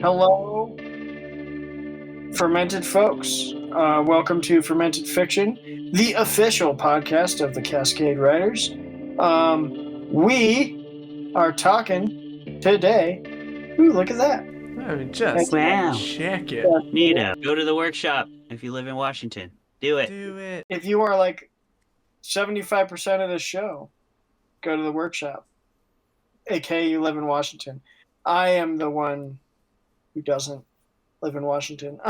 Hello, Fermented folks. Welcome to Fermented Fiction, the official podcast of the Cascade Writers. We are talking today. Ooh, look at that. I mean, just Wow. check it. Nita, go to the workshop if you live in Washington. Do it. Do it. If you are like 75% of this show, go to the workshop. AKA you live in Washington. I am the one who doesn't live in Washington.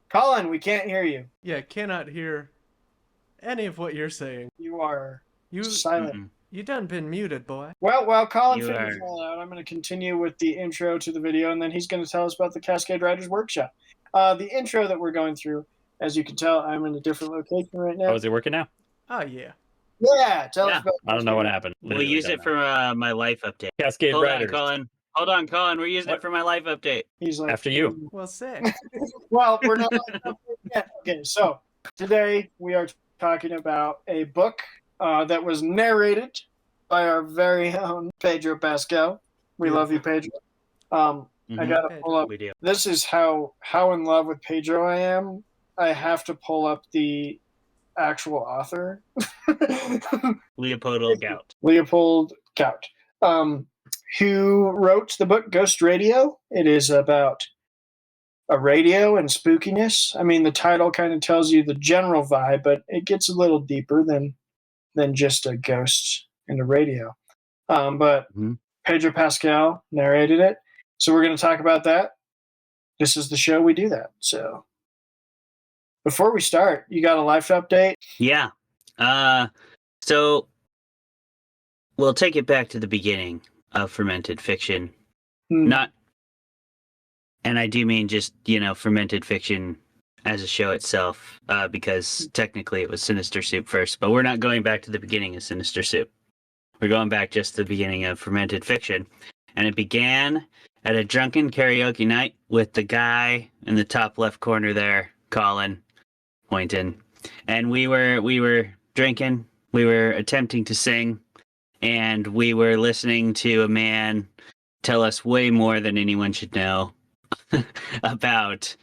Colin, we can't hear you. Yeah, cannot hear any of what you're saying. You are You silent. Mm-mm. you done been muted, boy. Well, while Colin You figures are- it all out, I'm going to continue with the intro to the video, and then he's going to tell us about the Cascade Writers Workshop. The intro that we're going through, as you can tell, I'm in a different location right now. Oh, is it working now? Oh yeah. Yeah, tell us Yeah. about I don't know what happened. We'll Literally use don't it know. for my life update. Cascade Hold on, Riders. Colin. Hold on, Colin. We're using What? it for my life update. He's like, After you. Well, sick. Well, we're not yet. Okay, so today we are talking about a book that was narrated by our very own Pedro Pascal. We love you, Pedro. I Mhm. gotta pull up. We do. This is how in love with Pedro I am. I have to pull up the actual author, Leopoldo Gout. Leopold Gout, who wrote the book Ghost Radio. It is about a radio and spookiness. I mean, the title kind of tells you the general vibe, but it gets a little deeper than just a ghost and a radio. But Mhm. Pedro Pascal narrated it, so we're going to talk about that. This is the show we do that. So before we start, you got a life update? Yeah. So we'll take it back to the beginning of Fermented Fiction. Not, and I do mean just, Fermented Fiction as a show itself, because technically it was Sinister Soup first, but we're not going back to the beginning of Sinister Soup. We're going back just to the beginning of Fermented Fiction. And it began at a drunken karaoke night with the guy in the top left corner there, Colin, pointing. And we were drinking, we were attempting to sing, and we were listening to a man tell us way more than anyone should know about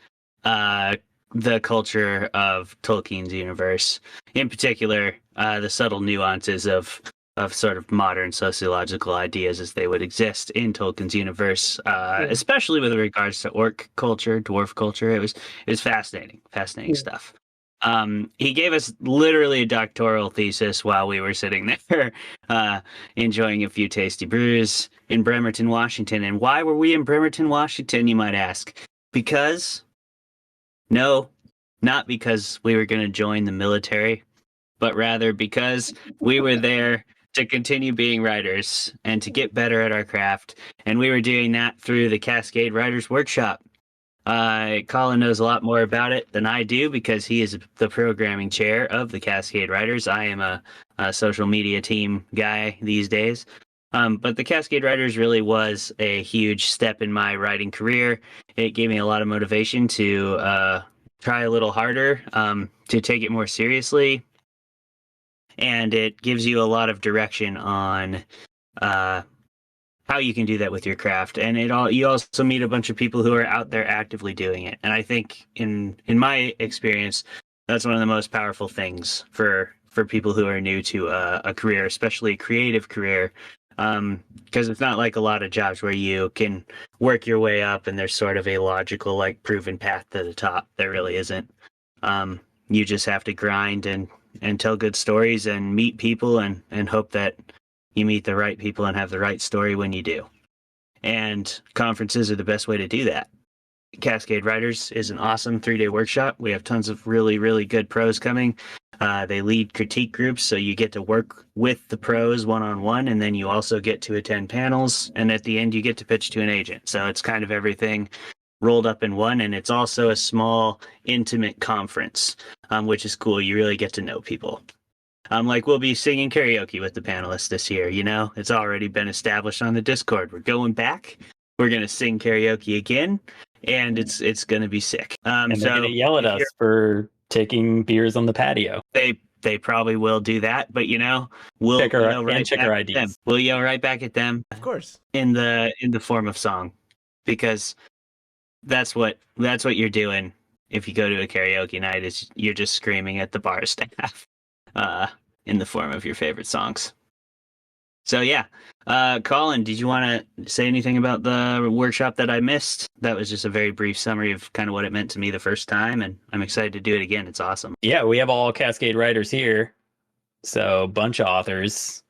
the culture of Tolkien's universe. In particular, the subtle nuances of sort of modern sociological ideas as they would exist in Tolkien's universe, especially with regards to orc culture, dwarf culture. It was fascinating stuff. He gave us literally a doctoral thesis while we were sitting there enjoying a few tasty brews in Bremerton, Washington. And why were we in Bremerton, Washington, you might ask? Because, no, not because we were going to join the military, but rather because we were there to continue being writers and to get better at our craft. And we were doing that through the Cascade Writers Workshop. Colin knows a lot more about it than I do because he is the programming chair of the Cascade Writers. I am a social media team guy these days. But the Cascade Writers really was a huge step in my writing career. It gave me a lot of motivation to try a little harder, to take it more seriously. And it gives you a lot of direction on how you can do that with your craft. And you also meet a bunch of people who are out there actively doing it. And I think in my experience, that's one of the most powerful things for people who are new to a career, especially a creative career. Because it's not like a lot of jobs where you can work your way up and there's sort of a logical, like, proven path to the top. There really isn't. You just have to grind and tell good stories and meet people and hope that you meet the right people and have the right story when you do. And conferences are the best way to do that. Cascade Writers is an awesome 3-day workshop. We have tons of really, really good pros coming. They lead critique groups, so you get to work with the pros one-on-one, and then you also get to attend panels, and at the end you get to pitch to an agent. So it's kind of everything rolled up in one, and it's also a small, intimate conference, which is cool. You really get to know people. Like, we'll be singing karaoke with the panelists this year, It's already been established on the Discord. We're going back. We're going to sing karaoke again, and it's going to be sick. And they're going to yell at us for taking beers on the patio. They they probably will do that, but we'll check our yell right check back our at them. IDs. We'll yell right back at them Of course. in the form of song, because that's what you're doing if you go to a karaoke night, is you're just screaming at the bar staff in the form of your favorite songs. So yeah, Colin, did you want to say anything about the workshop that I missed? That was just a very brief summary of kind of what it meant to me the first time, and I'm excited to do it again. It's awesome. Yeah, we have all Cascade writers here, so a bunch of authors,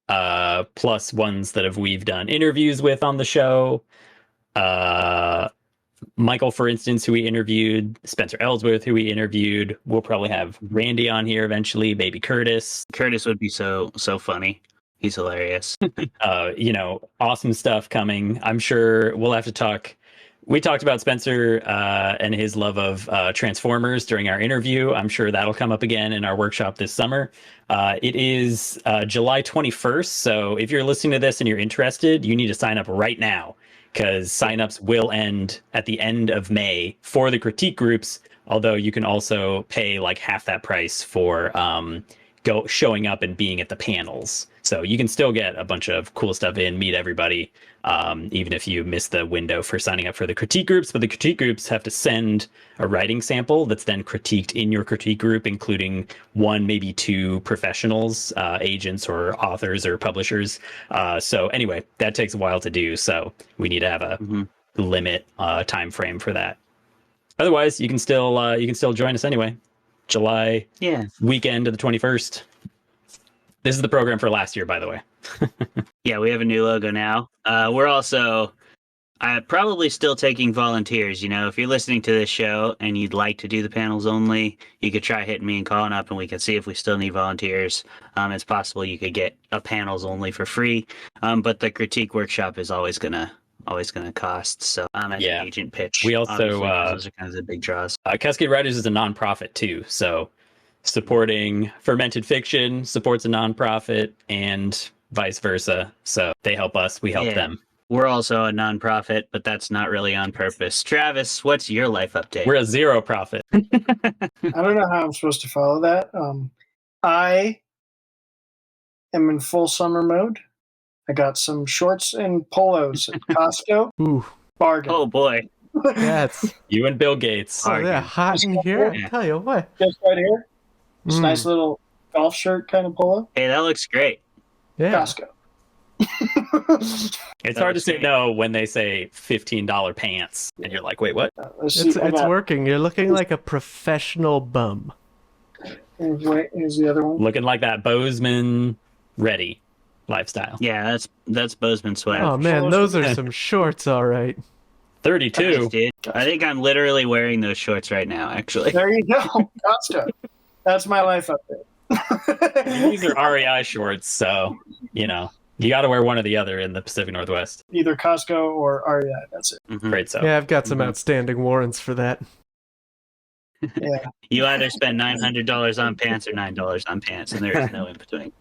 plus ones that we've done interviews with on the show. Michael, for instance, who we interviewed, Spencer Ellsworth, who we interviewed. We'll probably have Randy on here eventually, Baby Curtis. Curtis would be so funny. He's hilarious. Awesome stuff coming. I'm sure we'll have to talk. We talked about Spencer and his love of Transformers during our interview. I'm sure that'll come up again in our workshop this summer. It is July 21st. So if you're listening to this and you're interested, you need to sign up right now, because signups will end at the end of May for the critique groups. Although you can also pay like half that price for showing up and being at the panels. So you can still get a bunch of cool stuff in, meet everybody, even if you miss the window for signing up for the critique groups. But the critique groups have to send a writing sample that's then critiqued in your critique group, including one, maybe two professionals, agents or authors or publishers. So anyway, that takes a while to do. So we need to have a limit time frame for that. Otherwise, you can still join us anyway. July weekend of the 21st. This is the program for last year, by the way. Yeah, we have a new logo now. We're also probably still taking volunteers. If you're listening to this show and you'd like to do the panels only, you could try hitting me and calling up, and we can see if we still need volunteers. It's possible you could get a panels only for free, but the critique workshop is always gonna cost. So I'm an agent pitch. We also those are kind of the big draws. Cascade Writers is a nonprofit too, so supporting Fermented Fiction supports a nonprofit and vice versa. So they help us, we help them. We're also a nonprofit, but that's not really on purpose. Travis, what's your life update? We're a zero profit. I don't know how I'm supposed to follow that. I am in full summer mode. I got some shorts and polos at Costco. Ooh. Bargain. Oh boy. That's You and Bill Gates. oh, yeah, hot in here. I tell you what. Just right here. It's a nice little golf shirt kind of polo. Hey, that looks great. Yeah. Costco. It's hard to say no when they say $15 pants, and you're like, wait, what? Let's see. It's working. You're looking like a professional bum. Wait, here's the other one. Looking like that Bozeman ready lifestyle. Yeah, that's Bozeman sweat. Oh man, those are some shorts, all right. 32. Nice, dude. I think I'm literally wearing those shorts right now, actually. There you go. Costco. That's my life update. These are REI shorts, so you got to wear one or the other in the Pacific Northwest. Either Costco or REI. That's it. Great stuff. Yeah, I've got some outstanding warrants for that. Yeah. You either spend $900 on pants or $9 on pants, and there is no in between.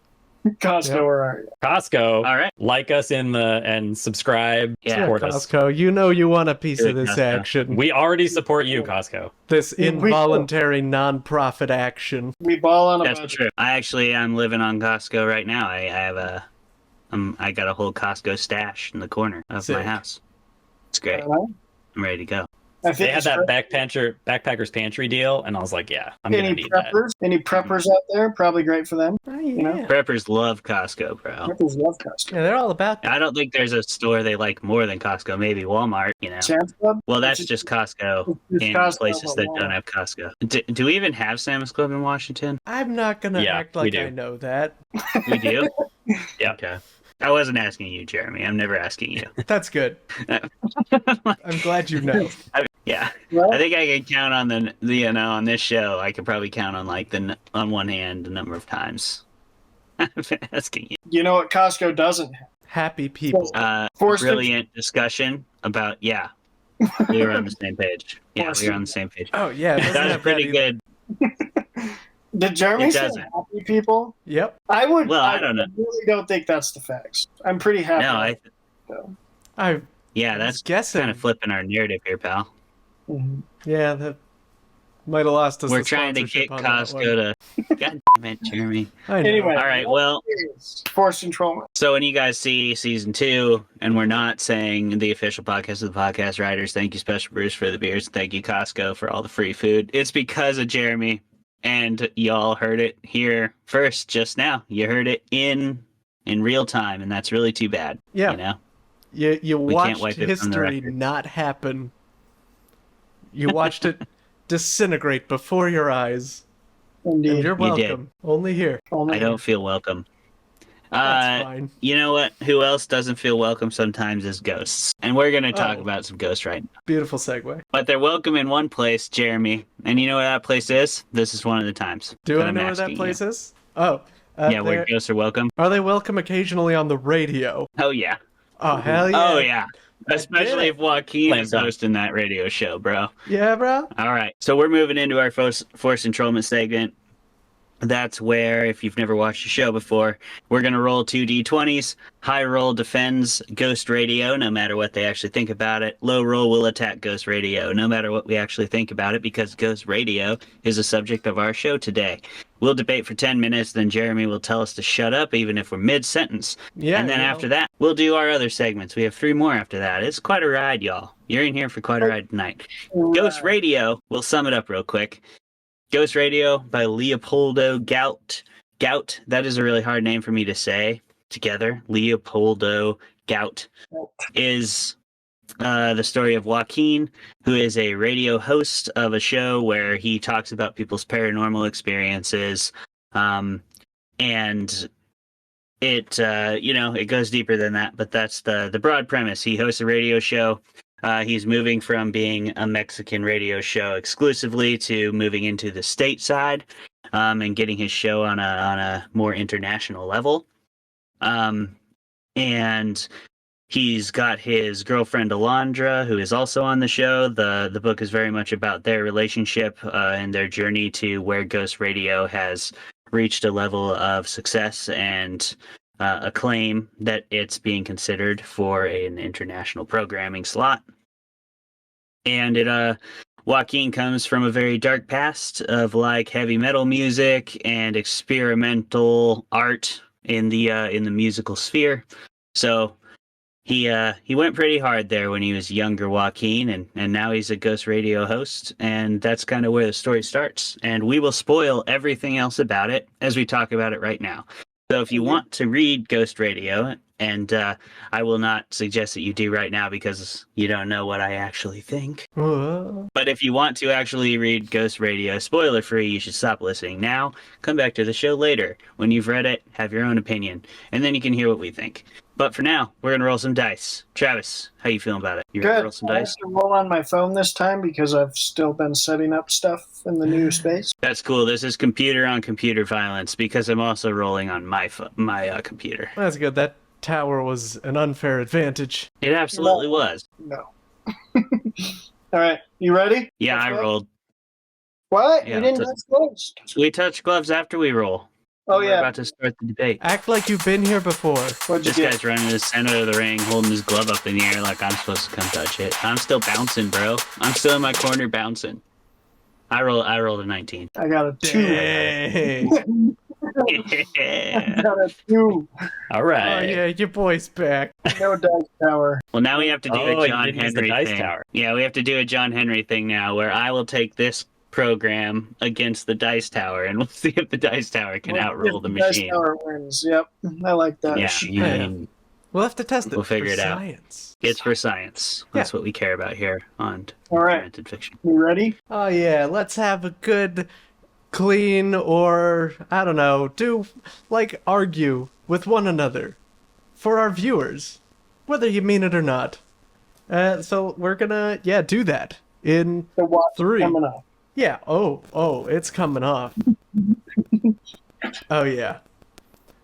Costco or REI. Costco. All right. Like us and subscribe. Yeah. Support us. Costco, you want a piece of Good, this Costco. action. We already support you, Costco. This involuntary non-profit action. We ball on a That's budget. true. I'm living on Costco right now. I got a whole Costco stash in the corner of my Sick. house. It's great. I'm ready to go. I think They had that backpackers pantry deal, and I was like, yeah, I'm gonna any need that. preppers? Any preppers out there? Probably great for them. Oh, You know? yeah. Preppers love Costco, bro. Preppers love Costco. Yeah, they're all about that. I don't think there's a store they like more than Costco. Maybe Walmart, Sam's Club? Well, that's just Costco It's in Costco, places but that Walmart. don't have Costco. Do we even have Sam's Club in Washington? I'm not gonna Yeah, act we like do. I know that. We do? Yeah. Okay. I wasn't asking you, Jeremy. I'm never asking you. That's good. I'm glad you know. Yeah. Well, I think I can count on on this show. I could probably count on on one hand the number of times I've been asking you. you know what Costco doesn't have? Happy people. Forced Brilliant discussion about we were on the same page. Yeah, we were on the same page. Oh yeah, it doesn't That was have pretty either. good. Did Jeremy It say doesn't. happy people? Yep. I would. Well, I don't know. really don't think that's the facts. I'm pretty happy. No, though. I that's was guessing. kind of flipping our narrative here, pal. Mhm. Yeah, that might have lost us. We're the trying to sponsorship get on that one. Costco God damn it, Jeremy. I know. Anyway, All right, well, forced enrollment. so when you guys see season 2, and we're not saying the official podcast of the podcast writers, thank you, Special Brews, for the beers, thank you, Costco, for all the free food. It's because of Jeremy, and y'all heard it here first just now. You heard it in real time, and that's really too bad. Yeah. You know? You We can't watched wipe it from the history record. not happen. You watched it disintegrate before your eyes. Indeed. And you're You did. welcome. Only here. Only I don't feel welcome. That's fine. You know what? Who else doesn't feel welcome sometimes is ghosts. And we're going to talk Oh. about some ghosts right now. Beautiful segue. But they're welcome in one place, Jeremy. And you know where that place is? This is one of the times. Do that I I'm know where that asking place you. is? Oh. Yeah, where ghosts are welcome. Are they welcome occasionally on the radio? Oh, yeah. Oh, hell yeah. Oh, yeah. Especially if Joaquin Slam is dunk. hosting that radio show, bro. Yeah, bro? All right. So we're moving into our forced enrollment segment. That's where, if you've never watched the show before, we're going to roll 2 d20s. High roll defends Ghost Radio, no matter what they actually think about it. Low roll will attack Ghost Radio, no matter what we actually think about it, because Ghost Radio is the subject of our show today. We'll debate for 10 minutes, then Jeremy will tell us to shut up, even if we're mid-sentence. Yeah. And then you know. after that, we'll do our other segments. We have 3 more after that. It's quite a ride, y'all. You're in here for quite a ride tonight. Ghost Radio, we'll sum it up real quick. Ghost Radio by Leopoldo Gout. Gout, that is a really hard name for me to say together. Leopoldo Gout is the story of Joaquin, who is a radio host of a show where he talks about people's paranormal experiences. And it, it goes deeper than that, but that's the broad premise. He hosts a radio show. He's moving from being a Mexican radio show exclusively to moving into the stateside, and getting his show on a more international level. And he's got his girlfriend Alondra, who is also on the show. The book is very much about their relationship and their journey to where Ghost Radio has reached a level of success and acclaim that it's being considered for an international programming slot. And Joaquin comes from a very dark past of like heavy metal music and experimental art in the musical sphere. So he went pretty hard there when he was younger, Joaquin, and now he's a Ghost Radio host, and that's kind of where the story starts. And we will spoil everything else about it as we talk about it right now. So if you want to read Ghost Radio, and I will not suggest that you do right now because you don't know what I actually think. Whoa. But if you want to actually read Ghost Radio, spoiler free, you should stop listening now. Come back to the show later. When you've read it, have your own opinion, and then you can hear what we think. But for now, we're going to roll some dice. Travis, how you feeling about it? You ready to Good. roll some I have dice? to roll on my phone this time because I've still been setting up stuff in the new space. That's cool. This is computer on computer violence because I'm also rolling on my computer. That's good. That tower was an unfair advantage. It absolutely was. No. All right. You ready? Yeah, Let's I roll. rolled. What? Yeah, You didn't just- touch close. We touch gloves after we roll. Oh, We're yeah. about to start the debate. Act like you've been here before. What'd you This get? guy's running to the center of the ring, holding his glove up in the air like I'm supposed to come touch it. I'm still bouncing, bro. I'm still in my corner bouncing. I rolled a 19. I got a 2. Dang. I Yeah. got a 2. All Oh, right. yeah, your boy's back. No dice tower. Well, now we have to do Oh, a you John didn't use the Henry dice thing. tower. Yeah, we have to do a John Henry thing now where I will take this program against the dice tower and we'll see if the dice tower can outroll the Dice machine. tower wins. Yep. I like that. Yeah, Machine. We'll have to test it. We'll figure for it out. science. It's for science. That's what we care about here on All right. Fermented Fiction. You ready? Oh, yeah, let's have a good, clean, or, I don't know, argue with one another for our viewers, whether you mean it or not. So we're gonna, do that in The watch 3. coming up. Yeah, oh, it's coming off. Oh, yeah.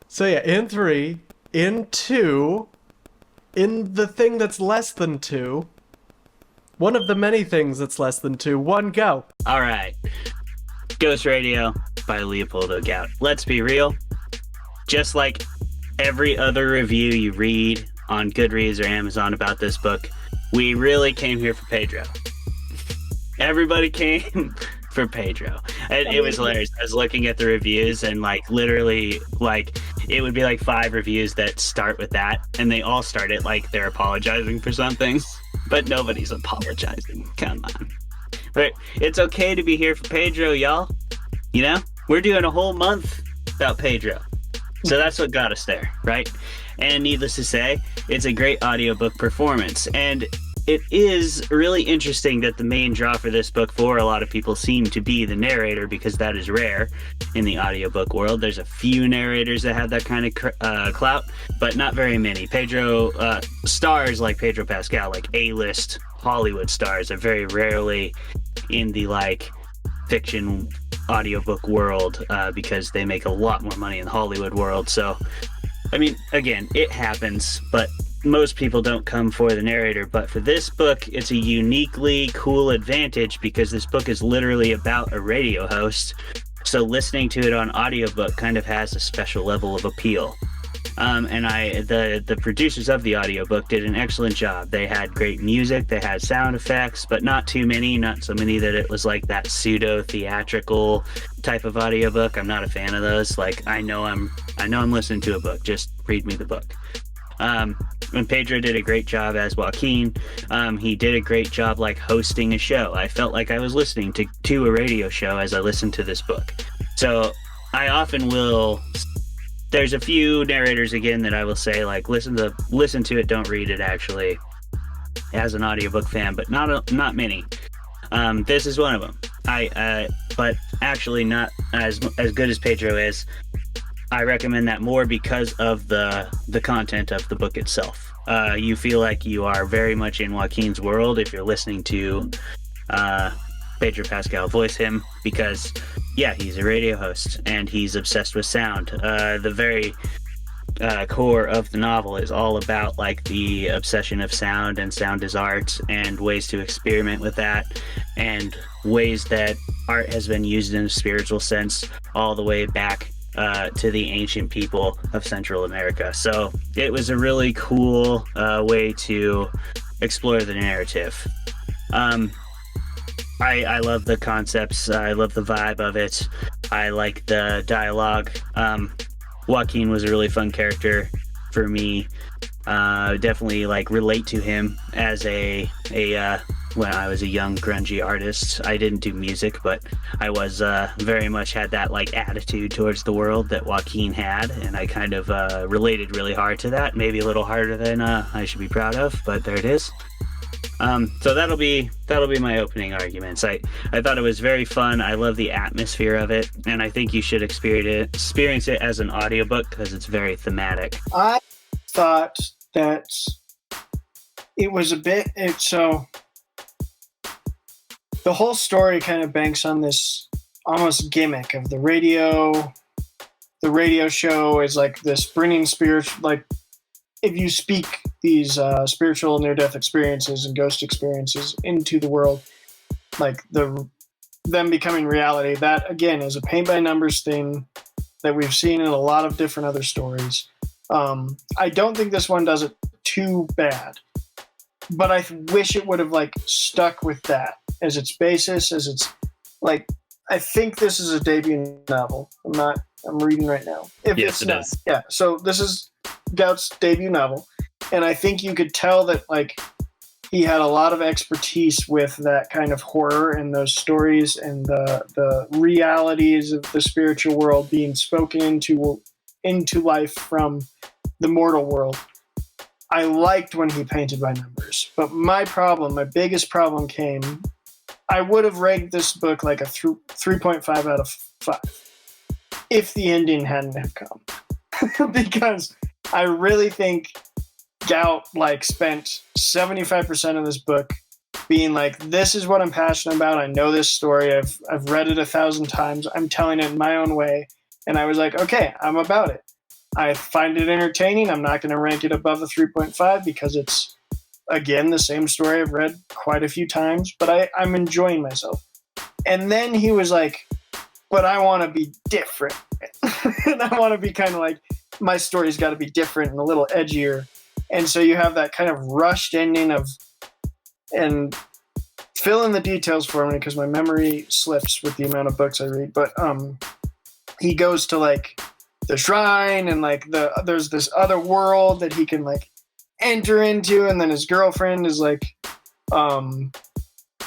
So, yeah, in 3, in 2, in the thing that's less than 2, one of the many things that's less than 2, 1, go. All right. Ghost Radio by Leopoldo Gout. Let's be real. Just like every other review you read on Goodreads or Amazon about this book, we really came here for Pedro. Everybody came for Pedro. And it was hilarious. I was looking at the reviews and like literally like it would be like 5 reviews that start with that, and they all start it like they're apologizing for something, but nobody's apologizing. Come on. But it's okay to be here for Pedro, y'all. You know, we're doing a whole month about Pedro. So that's what got us there, right? And needless to say, it's a great audiobook performance. And it is really interesting that the main draw for this book for a lot of people seem to be the narrator, because that is rare in the audiobook world. There's a few narrators that have that kind of clout, but not very many. Pedro stars like Pedro Pascal, like A-list Hollywood stars, are very rarely in the like fiction audiobook world because they make a lot more money in the Hollywood world. So, I mean, again, it happens, but most people don't come for the narrator. But for this book, it's a uniquely cool advantage because this book is literally about a radio host. So listening to it on audiobook kind of has a special level of appeal. And the producers of the audiobook did an excellent job. They had great music, they had sound effects, but not too many, not so many that it was like that pseudo theatrical type of audiobook. I'm not a fan of those. Like I know I'm listening to a book. Just read me the book. And Pedro did a great job as Joaquin. He did a great job like hosting a show. I felt like I was listening to a radio show as I listened to this book. So I often will. There's a few narrators again that I will say like listen to it, don't read it actually as an audiobook fan, but not many. This is one of them. But actually not as good as Pedro is. I recommend that more because of the content of the book itself. You feel like you are very much in Joaquin's world if you're listening to Pedro Pascal voice him, because yeah, he's a radio host and he's obsessed with sound. The very core of the novel is all about like the obsession of sound and sound as art and ways to experiment with that and ways that art has been used in a spiritual sense all the way back to the ancient people of Central America. So it was a really cool way to explore the narrative. I love the concepts. I love the vibe of it. I like the dialogue. Joaquin was a really fun character for me. Definitely like relate to him as when I was a young grungy artist. I didn't do music, but I was very much had that like attitude towards the world that Joaquin had, and I kind of related really hard to that. Maybe a little harder than I should be proud of, but there it is. So that'll be my opening arguments. I thought it was very fun. I love the atmosphere of it, and I think you should experience it as an audiobook because it's very thematic. I thought that it was so the whole story kind of banks on this almost gimmick of the radio show is like this bringing spiritual, like if you speak these spiritual near-death experiences and ghost experiences into the world, like them becoming reality, that again is a paint-by-numbers thing that we've seen in a lot of different other stories. I don't think this one does it too bad, but I wish it would have like stuck with that as its basis, as its like. I think this is a debut novel. I'm reading right now. Yes, it is. Yeah. So this is Gout's debut novel, and I think you could tell that like he had a lot of expertise with that kind of horror and those stories and the realities of the spiritual world being spoken into life from the mortal world. I liked when he painted by numbers, but my biggest problem came. I would have rated this book like a 3.5 out of 5 if the ending hadn't have come. Because I really think Gout like spent 75% of this book being like, this is what I'm passionate about. I know this story. I've read it 1,000 times. I'm telling it in my own way. And I was like, okay, I'm about it. I find it entertaining. I'm not going to rank it above a 3.5 because it's, again, the same story I've read quite a few times, but I'm enjoying myself. And then he was like, but I want to be different. And I want to be kind of like, my story's got to be different and a little edgier. And so you have that kind of rushed ending and fill in the details for me because my memory slips with the amount of books I read. But he goes to like the shrine, and like there's this other world that he can like enter into, and then his girlfriend is like,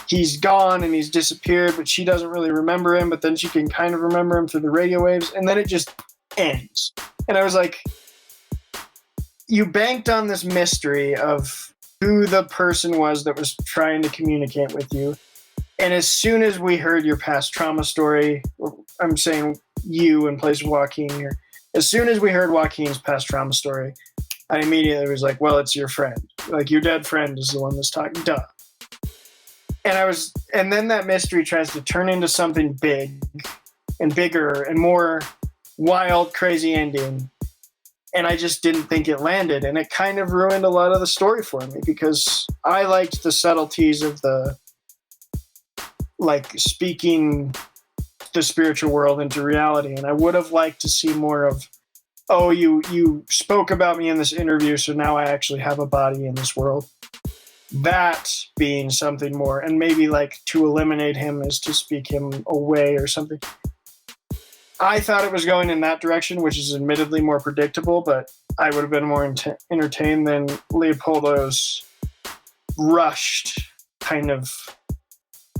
he's gone and he's disappeared, but she doesn't really remember him, but then she can kind of remember him through the radio waves, and then it just ends. And I was like, you banked on this mystery of who the person was that was trying to communicate with you, and as soon as we heard your past trauma story, I'm saying you in place of Joaquin here, as soon as we heard Joaquin's past trauma story, I immediately was like, well, it's your friend. Like, your dead friend is the one that's talking. Duh. And then that mystery tries to turn into something big and bigger and more wild, crazy ending. And I just didn't think it landed. And it kind of ruined a lot of the story for me because I liked the subtleties of the, like, speaking the spiritual world into reality. And I would have liked to see more of, oh, you spoke about me in this interview, so now I actually have a body in this world. That being something more, and maybe like to eliminate him is to speak him away or something. I thought it was going in that direction, which is admittedly more predictable, but I would have been more entertained than Leopoldo's rushed kind of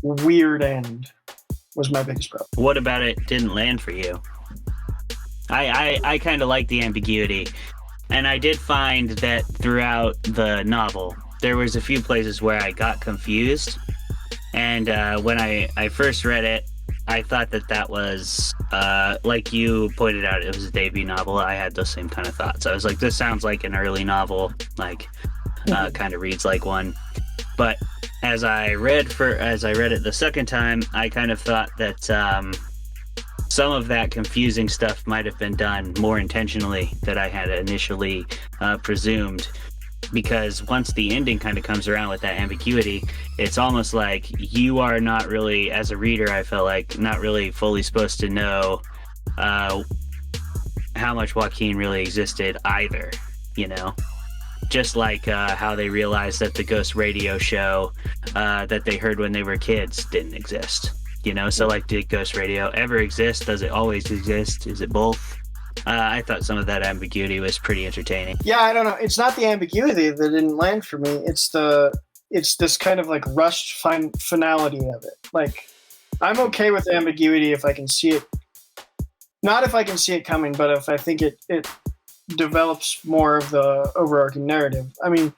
weird end was my biggest problem. What about it didn't land for you? I kind of like the ambiguity, and I did find that throughout the novel there was a few places where I got confused, and when I first read it, I thought that was like you pointed out, it was a debut novel. I had those same kind of thoughts. I was like, this sounds like an early novel, like kind of reads like one. But as I read it the second time, I kind of thought that some of that confusing stuff might have been done more intentionally than I had initially presumed. Because once the ending kind of comes around with that ambiguity, it's almost like you are not really, as a reader, I felt like, not really fully supposed to know how much Joaquin really existed either, you know? Just like how they realized that the ghost radio show that they heard when they were kids didn't exist, you know? So, like, did ghost radio ever exist? Does it always exist? Is it both? I thought some of that ambiguity was pretty entertaining. Yeah, I don't know. It's not the ambiguity that didn't land for me. It's this kind of like rushed finality of it. Like, I'm okay with ambiguity if I can see it. Not if I can see it coming, but if I think it develops more of the overarching narrative. I mean,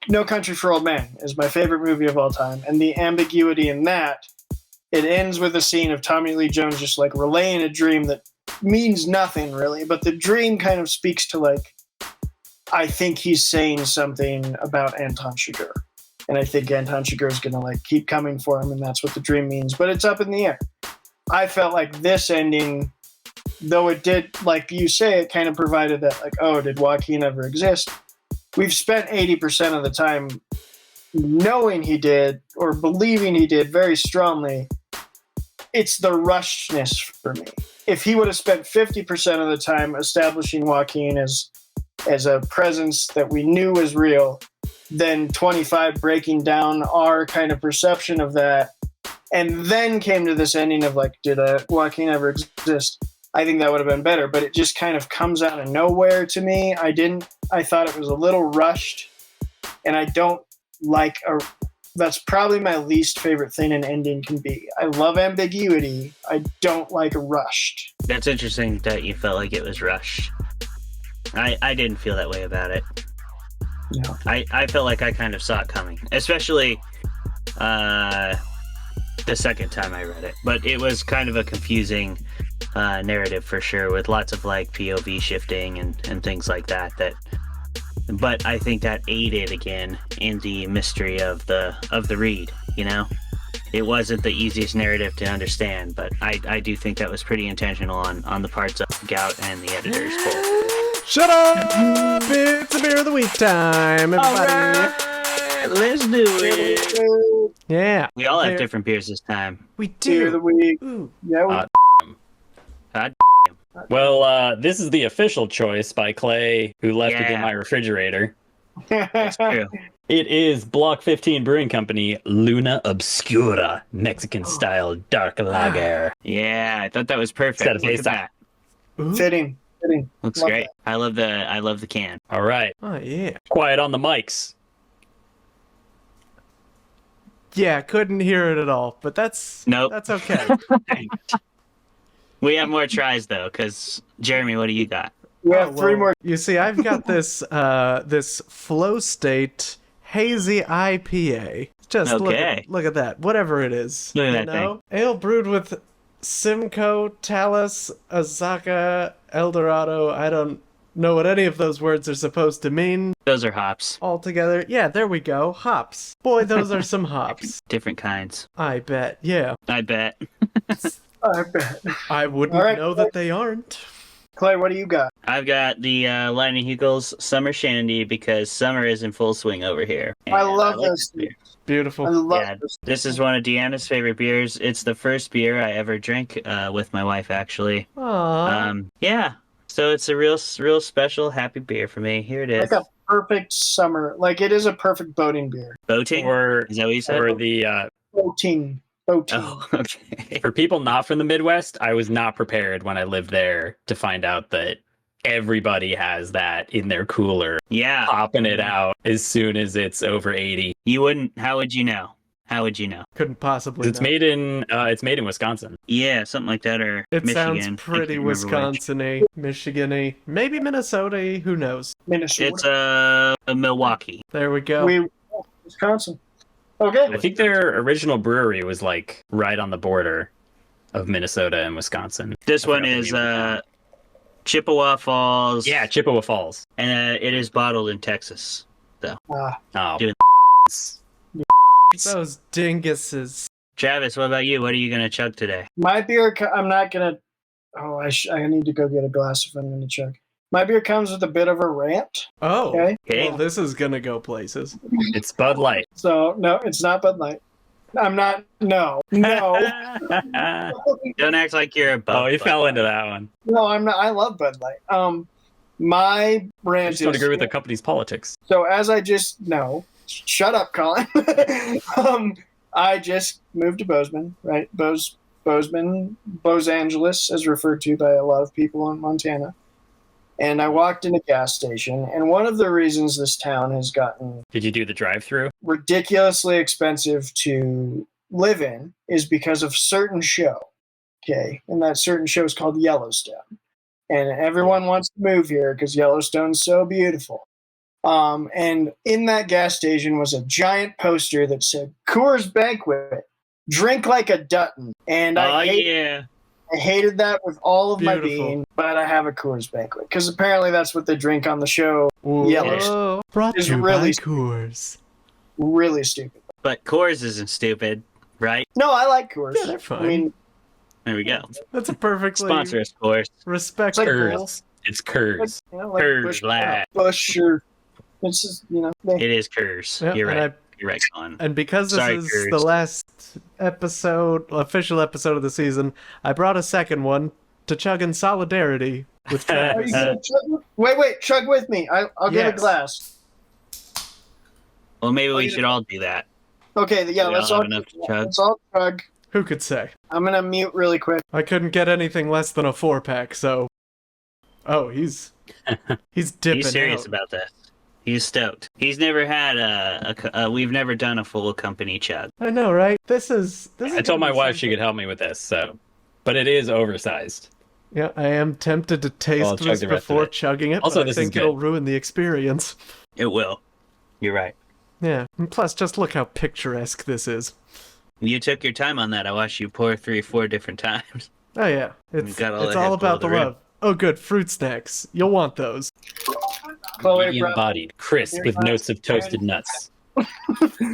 No Country for Old Men is my favorite movie of all time, and the ambiguity in that, it ends with a scene of Tommy Lee Jones just like relaying a dream that means nothing really, but the dream kind of speaks to, like, I think he's saying something about Anton Chigurh, and I think Anton Chigurh is gonna like keep coming for him, and that's what the dream means, but it's up in the air. I felt like this ending, though it did, like you say, it kind of provided that, like, oh, did Joaquin ever exist? We've spent 80% of the time knowing he did or believing he did very strongly. It's the rushedness for me. If he would have spent 50% of the time establishing Joaquin as a presence that we knew was real, then 25 breaking down our kind of perception of that, and then came to this ending of like, did Joaquin ever exist? I think that would have been better, but it just kind of comes out of nowhere to me. I thought it was a little rushed, and I don't like that's probably my least favorite thing an ending can be. I love ambiguity. I don't like a rushed. That's interesting that you felt like it was rushed. I didn't feel that way about it. No. I felt like I kind of saw it coming, especially the second time I read it. But it was kind of a confusing narrative for sure, with lots of like POV shifting and things like that. But I think that aided again in the mystery of the read, you know? It wasn't the easiest narrative to understand, but I do think that was pretty intentional on the parts of Gout and the editors both. Shut up! It's a beer of the week time, everybody. All right, let's do it. Yeah. We all have different beers this time. We Beer of the do. week. Ooh. Yeah. Well, this is the official choice by Clay, who left it in Yeah. my refrigerator. That's true. It is Block 15 Brewing Company, Luna Obscura, Mexican-style dark lager. Yeah, I thought that was perfect. Set of Look at face that. Ooh. Fitting. Looks Love great. I love the can. All right. Oh, yeah. Quiet on the mics. Yeah, couldn't hear it at all, but that's Nope. that's okay. We have more tries though, because Jeremy, what do you got? We have three more. You see, I've got this this Flow State Hazy IPA. Just Okay. look at that. Whatever it is. Look at you that know? Ale brewed with Simcoe, Talus, Azaka, Eldorado. I don't know what any of those words are supposed to mean. Those are hops. All together. Yeah, there we go. Hops. Boy, those are some hops. Different kinds. I bet. Yeah. I bet. I bet. I wouldn't All right. know that they aren't. Clay, what do you got? I've got the Lightning Hugels Summer Shandy because summer is in full swing over here. I love like those this beer. Beautiful. I love Yeah, this. this is one of Deanna's favorite beers. It's the first beer I ever drank with my wife, actually. Aww. Yeah. So it's a real special, happy beer for me. Here it is. Like a perfect summer. Like it is a perfect boating beer. Boating? Or, Is that what you said? or the Boating. Oh, okay. for people not from the Midwest, I was not prepared when I lived there to find out that everybody has that in their cooler, Yeah. popping it out as soon as it's over 80. You wouldn't. How would you know? How would you know? Couldn't possibly It's know. made in Wisconsin. Yeah, something like that, or It Michigan. sounds I pretty can't remember which. Wisconsin-y, Michigan-y, maybe Minnesota-y, who knows? Minnesota. It's a Milwaukee. There we go. Wisconsin. Okay. I think their original brewery was like right on the border of Minnesota and Wisconsin. This I one forgot the is name of the town. Chippewa Falls. Yeah, Chippewa Falls. And it is bottled in Texas. Oh, Dude. Those dinguses. Travis, what about you? What are you gonna chug today? My beer, I'm not gonna. Oh, I need to go get a glass if I'm gonna chug. My beer comes with a bit of a rant. Oh, Okay. Okay. well, this is gonna go places. it's Bud Light. So no, it's not Bud Light. I'm not. No. No. Don't act like you're a Oh, you Bud fell Light. into that one. No, I'm not. I love Bud Light. My I rant just don't is agree with the company's politics. so as I just no. Shut up, Colin. I just moved to Bozeman, right? Bozeman, Los Angeles, as referred to by a lot of people in Montana. And I walked in a gas station, and one of the reasons this town has gotten Did you do the drive-through? ridiculously expensive to live in is because of certain show. Okay, and that certain show is called Yellowstone, and everyone wants to move here because Yellowstone's so beautiful. And in that gas station was a giant poster that said Coors Banquet, drink like a Dutton. And Oh I yeah. hated that with all of my Beautiful. being, but I have a Coors Banquet because apparently that's what they drink on the show. Whoa. Brought It's to you really- by Coors. Really stupid. But Coors isn't stupid, right? No, I like Coors. Yeah, they're fine. I mean, There we go. That's a perfectly Sponsor us, Coors. respectable. Coors. It's Coors. you know, like Coors Light. Bush or it's just, you know, they, It is Coors. Yeah, You're and right. You're right, Colin. And because this Sorry, is Coors. the last official episode of the season, I brought a second one to chug in solidarity with Are Travis. you gonna chug? Wait, chug with me. I'll get a Yes. glass. Well, maybe Oh, we you- should all do that. Okay, yeah, We let's all all have enough to chug. let's all chug. Who could say? I'm gonna mute really quick. I couldn't get anything less than a 4-pack, so... Oh, he's dipping He's serious out. about this. He's stoked. He's never had we've never done a full company chug. I know, right? This is I told my wife she could help me with this, so. But it is oversized. Yeah, I am tempted to taste I'll chug this the rest of before it. chugging it, Also, but I this is think good. it'll ruin the experience. It will. You're right. Yeah, and plus, just look how picturesque this is. You took your time on that. I watched you pour 3 or 4 different times. Oh yeah, it's got all it's the all head about the pulled around. love. Oh good, fruit snacks. You'll want those. Chloe, Medium bodied, crisp with notes of toasted nuts.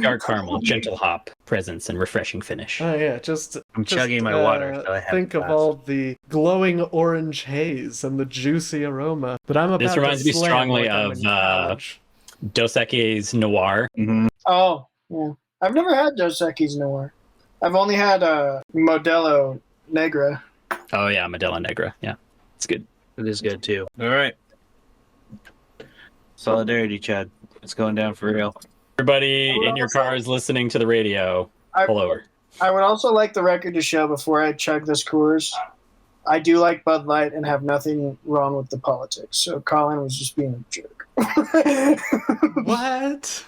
Dark caramel, gentle hop, presence, and refreshing finish. Oh yeah, just I'm just, chugging my water, so I have think a of glass. all the glowing orange haze and the juicy aroma that I'm about This reminds to me slam strongly like I'm of, in college. Dos Equis Noir. Mhm. Oh, yeah. I've never had Dos Equis Noir. I've only had Modelo Negra. Oh yeah, Modelo Negra. Yeah, it's good. It is good too. All right. Solidarity chug. It's going down for real. Everybody in your cars listening to the radio, pull over. I would also like the record to show before I chug this Coors, I do like Bud Light and have nothing wrong with the politics. So Colin was just being a jerk. What?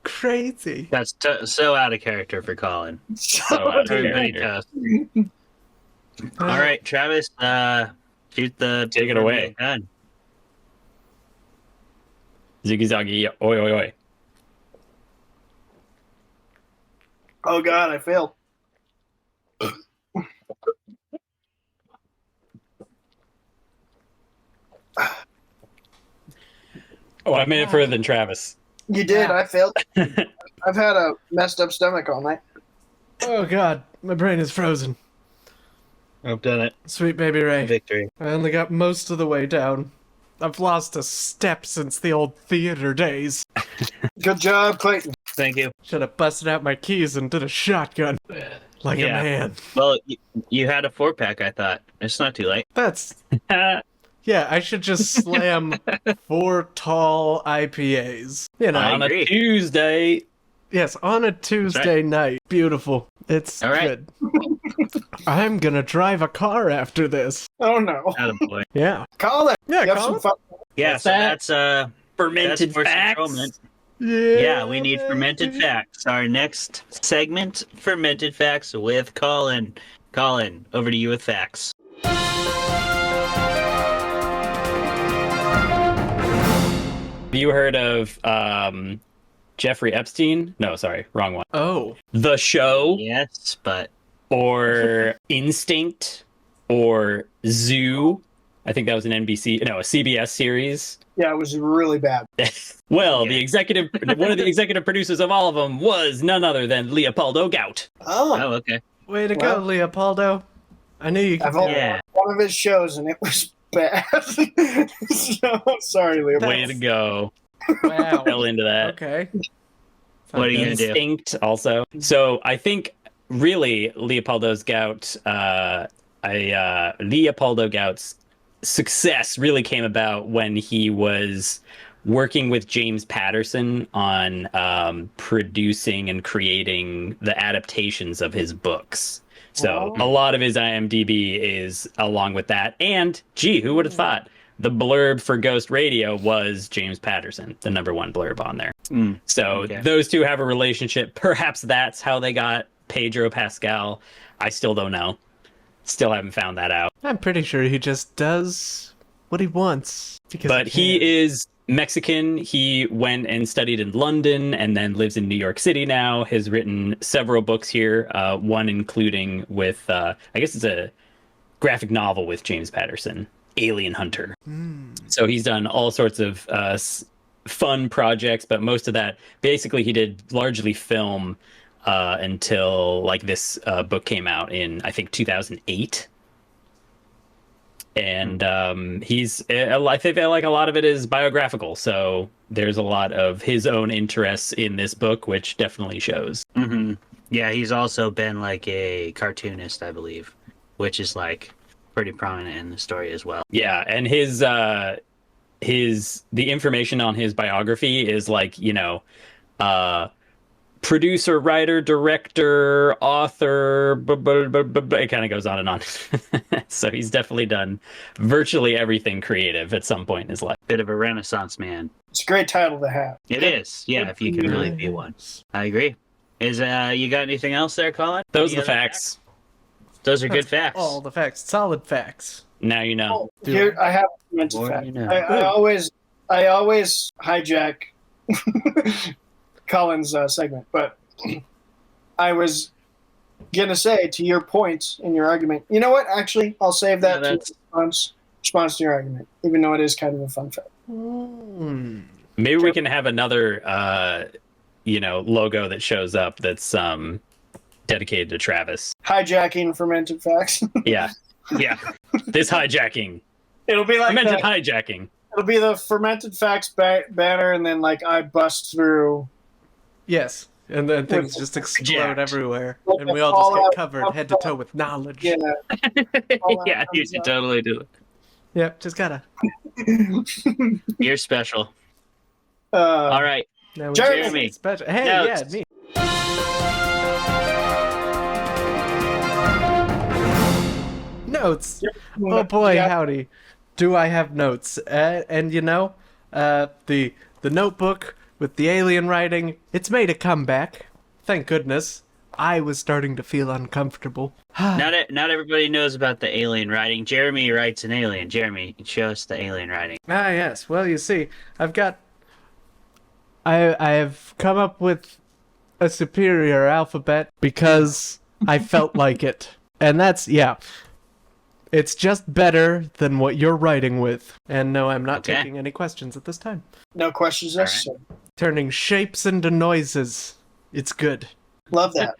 Crazy. That's so out of character for Colin. So out of Everybody character. does. All right, Travis, shoot the... Take it away. Gun. Ziggy zaggy, oi oi oi. Oh God, I failed. Oh, I made it further than Travis. You did. I failed. I've had a messed up stomach all night. Oh God, my brain is frozen. I've done it. Sweet baby Ray. Victory. I only got most of the way down. I've lost a step since the old theater days. Good job, Clayton. Thank you. Should have busted out my keys and did a shotgun. Like a man. Well, you had a 4-pack, I thought. It's not too late. That's... Yeah, I should just slam 4 tall IPAs. You know. On a Tuesday. Yes, on a Tuesday night. Beautiful. It's All right. good. I'm gonna drive a car after this. Oh no. Attaboy. Yeah. Colin. Yeah, You have Colin? some fun. Yeah, What's so that? that's Fermented Force facts. Controlment. Yeah. Yeah, we need fermented facts. Our next segment, fermented facts with Colin. Colin, over to you with facts. Have you heard of Jeffrey Epstein? No, sorry, wrong one. Oh. The Show, Yes, but or Instinct, or Zoo. I think that was an a CBS series. Yeah, it was really bad. Well, Okay. one of the executive producers of all of them was none other than Leopoldo Gout. Oh. oh, okay. Way to Well- go, Leopoldo. I knew you could I've do only it. Yeah. one of his shows, and it was bad. So sorry, Leo. Way to go. Wow. Fell into that. Okay. What are you gonna do? Instinct also. So I think really Leopoldo Gout's success really came about when he was working with James Patterson on producing and creating the adaptations of his books. So a lot of his IMDb is along with that. And gee, who would have thought? The blurb for Ghost Radio was James Patterson, the #1 blurb on there. So Okay. those two have a relationship. Perhaps that's how they got Pedro Pascal. I still don't know. Still haven't found that out. I'm pretty sure he just does what he wants. Because But he is Mexican. He went and studied in London and then lives in New York City now. Has written several books here, one including with, I guess it's a graphic novel with James Patterson, Alien Hunter. So he's done all sorts of fun projects, but most of that, basically he did largely film until like this book came out in, I think, 2008. And I think like a lot of it is biographical. So there's a lot of his own interests in this book, which definitely shows. Mm-hmm. Yeah, he's also been like a cartoonist, I believe, which is like pretty prominent in the story as well. Yeah, and the information on his biography is like, producer, writer, director, author, it kind of goes on and on. So he's definitely done virtually everything creative at some point in his life. Bit of a renaissance man. It's a great title to have. It is, yeah, if you can really be one. I agree. Is you got anything else there, Colin? Those are Any the other facts. Those are good facts. All the facts. Solid facts. Now you know. Oh, here I have a mental More fact. you know. I always hijack Colin's segment, but I was gonna say to your point in your argument. You know what? Actually, I'll save that Yeah, to response to your argument, even though it is kind of a fun fact. Maybe we can have another, logo that shows up that's dedicated to Travis. Hijacking fermented facts. Yeah. Yeah. This hijacking. It'll be like Fermented that. hijacking. It'll be the fermented facts banner, and then like I bust through. Yes. And then things With- just explode Jacked. everywhere. Like And we a all just fallout- get covered head to toe with knowledge. Yeah. Yeah, you should totally do it. Yep, just gotta. You're special. Uh, All right. Now we Jeremy. special. Hey, Notes. yeah, me. Notes. Oh boy, Yeah. howdy. Do I have notes? And you know, the notebook with the alien writing, it's made a comeback. Thank goodness. I was starting to feel uncomfortable. Not everybody knows about the alien writing. Jeremy writes an alien. Jeremy, show us the alien writing. Ah, yes. Well, you see, I've come up with a superior alphabet because I felt like it. And that's, yeah. It's just better than what you're writing with. And no, I'm not Okay. taking any questions at this time. No questions necessary. Turning shapes into noises. It's good. Love that.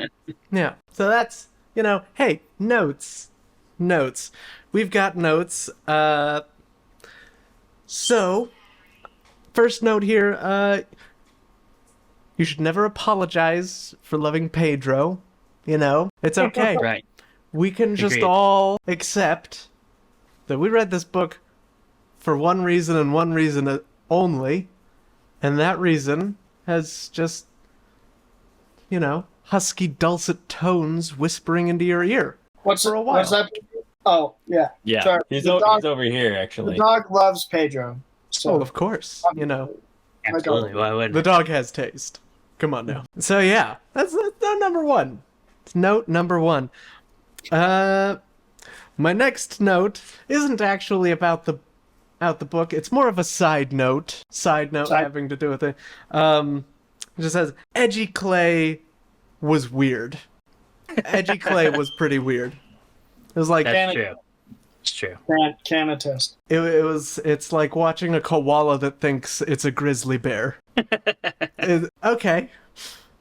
Yeah. So that's, you know, hey, notes. Notes. We've got notes. So, first note here, you should never apologize for loving Pedro. You know, it's okay. Right. We can just Agreed. all accept that we read this book for one reason and one reason only, and that reason has just, you know, husky dulcet tones whispering into your ear. What's For a while. What's that? Oh, yeah. Yeah, Sorry. he's, The he's dog- over here The actually. dog loves Pedro. So Oh, of course. You know, Absolutely. Why wouldn't the it? dog has taste. Come on now. So yeah, that's note number one. It's note number one. My next note isn't actually about the book. It's more of a side note. Side note having to do with it. It just says Edgy Clay was weird. Edgy Clay was pretty weird. It was like That's true. It's true. can attest. it's like watching a koala that thinks it's a grizzly bear. Okay.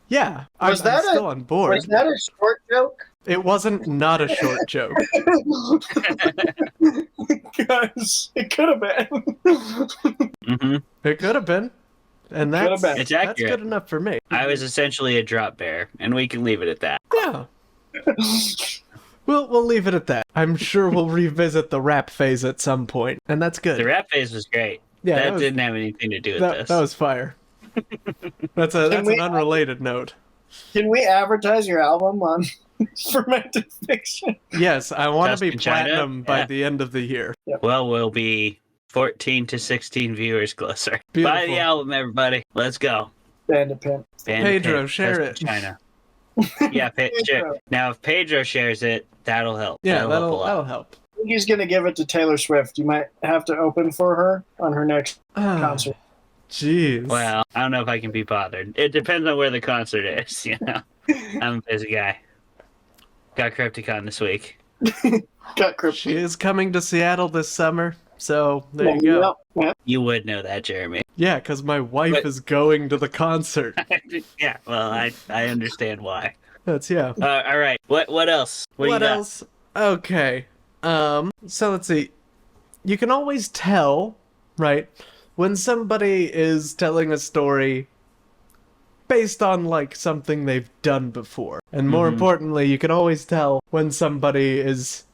Yeah, I'm still on board. Was that a short joke? It wasn't not a short joke. Because it could have been. Mm-hmm. It could have been. And Could've that's, been. It's that's accurate. good enough for me. I was essentially a drop bear, and we can leave it at that. Yeah. We'll leave it at that. I'm sure we'll revisit the rap phase at some point, and that's good. The rap phase was great. Yeah, that was- didn't have anything to do with that, this. that was fire. That's an we- unrelated note. Can we advertise your album on Fermented Fiction? Yes, I want Just to be in China? platinum by Yeah. the end of the year. Well, we'll be 14 to 16 viewers closer. Buy Beautiful. the album, everybody. Let's go. Bandit Pimp. Pedro, share it. China. Yeah, share. Now, if Pedro shares it, that'll help. Yeah, help a lot. that'll help. I think he's going to give it to Taylor Swift. You might have to open for her on her next concert. Jeez. Well, I don't know if I can be bothered. It depends on where the concert is, you know. I'm a busy guy. Got Crypticon this week. Got crypto. She is coming to Seattle this summer, so there you go. Yeah. You would know that, Jeremy. Yeah, because my wife But- is going to the concert. Yeah, well, I understand why. That's, yeah. All right. What else? What do you got? else? Okay. So let's see. You can always tell, right, when somebody is telling a story based on, like, something they've done before. And more importantly, you can always tell when somebody is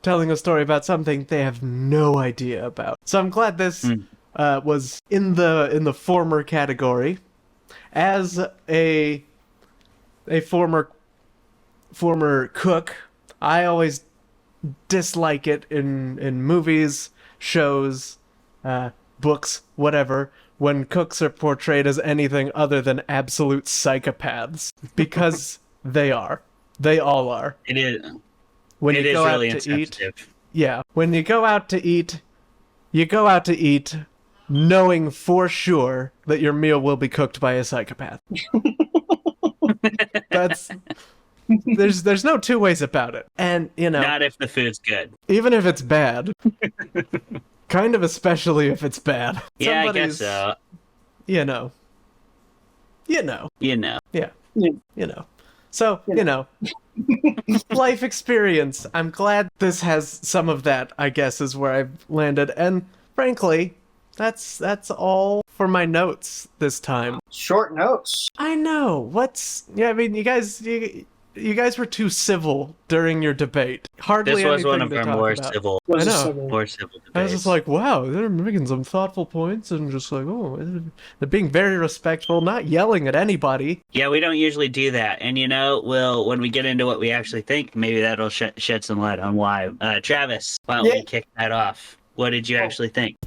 telling a story about something they have no idea about. So I'm glad this was in the former category. As a former cook, I always dislike it in movies, shows, books, whatever, when cooks are portrayed as anything other than absolute psychopaths. Because they are. They all are. It is. When It you is go really out to eat, insensitive. yeah, when you go out to eat, you go out to eat knowing for sure that your meal will be cooked by a psychopath. That's there's no two ways about it. And, you know, Not if the food's good. even if it's bad, kind of especially if it's bad. Yeah, I guess Somebody's- so. You know. You know. Yeah. Yeah. You know. So, you know, life experience. I'm glad this has some of that, I guess, is where I've landed. And frankly, that's all for my notes this time. Short notes. I know. Yeah, I mean, you guys, you guys were too civil during your debate. Hardly This was anything one of to our talk more about. civil, Was I a know. civil- more civil debates. I was just like, wow, they're making some thoughtful points and just like, oh, they're being very respectful, not yelling at anybody. Yeah, we don't usually do that. And, when we get into what we actually think, maybe that'll shed some light on why. Travis, why don't Yeah. we kick that off? What did you actually think?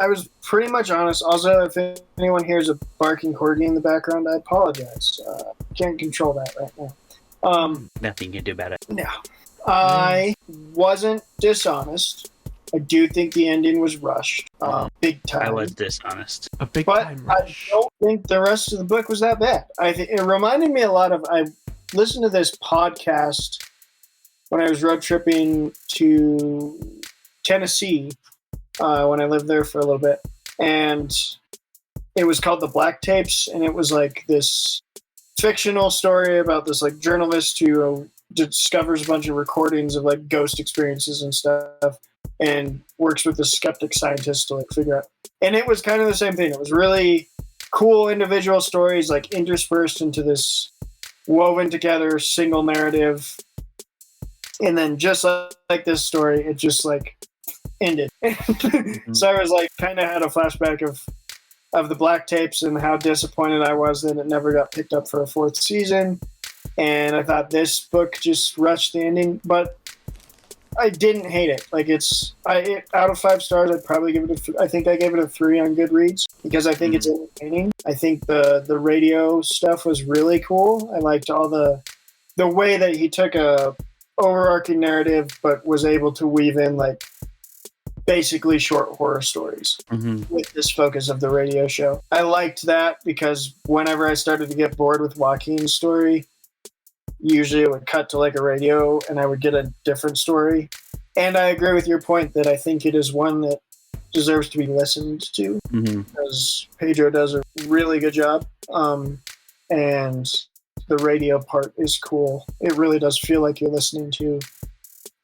I was pretty much honest. Also, if anyone hears a barking corgi in the background, I apologize. Can't control that right now. Nothing you can do about it. No. I wasn't dishonest. I do think the ending was rushed. Big time. I was dishonest. A big But time I rush. don't think the rest of the book was that bad. It reminded me a lot of... I listened to this podcast when I was road tripping to Tennessee when I lived there for a little bit. And it was called The Black Tapes, and it was like this fictional story about this like journalist who discovers a bunch of recordings of like ghost experiences and stuff, and works with this skeptic scientist to like figure out. And it was kind of the same thing. It was really cool individual stories like interspersed into this woven together single narrative. And then just like this story, it just like ended. So I was like kind of had a flashback of the Black Tapes and how disappointed I was that it never got picked up for a fourth season. And I thought this book just rushed the ending, but I didn't hate it. Like out of 5 stars, I'd probably give it I think I gave it a 3 on Goodreads because I think it's entertaining. I think the radio stuff was really cool. I liked all the way that he took a overarching narrative, but was able to weave in like basically short horror stories with this focus of the radio show. I liked that because whenever I started to get bored with Joaquin's story, usually it would cut to like a radio and I would get a different story. And I agree with your point that I think it is one that deserves to be listened to because Pedro does a really good job. And the radio part is cool. It really does feel like you're listening to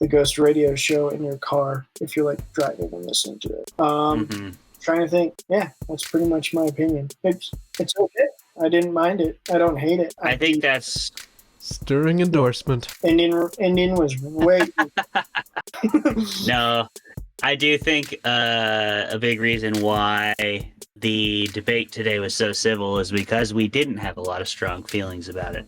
the Ghost Radio show in your car if you're like driving and listening to it. Trying to think. Yeah, that's pretty much my opinion. It's okay. I didn't mind it. I don't hate it. I think that's stirring endorsement. Ending was way. No, I do think a big reason why the debate today was so civil is because we didn't have a lot of strong feelings about it,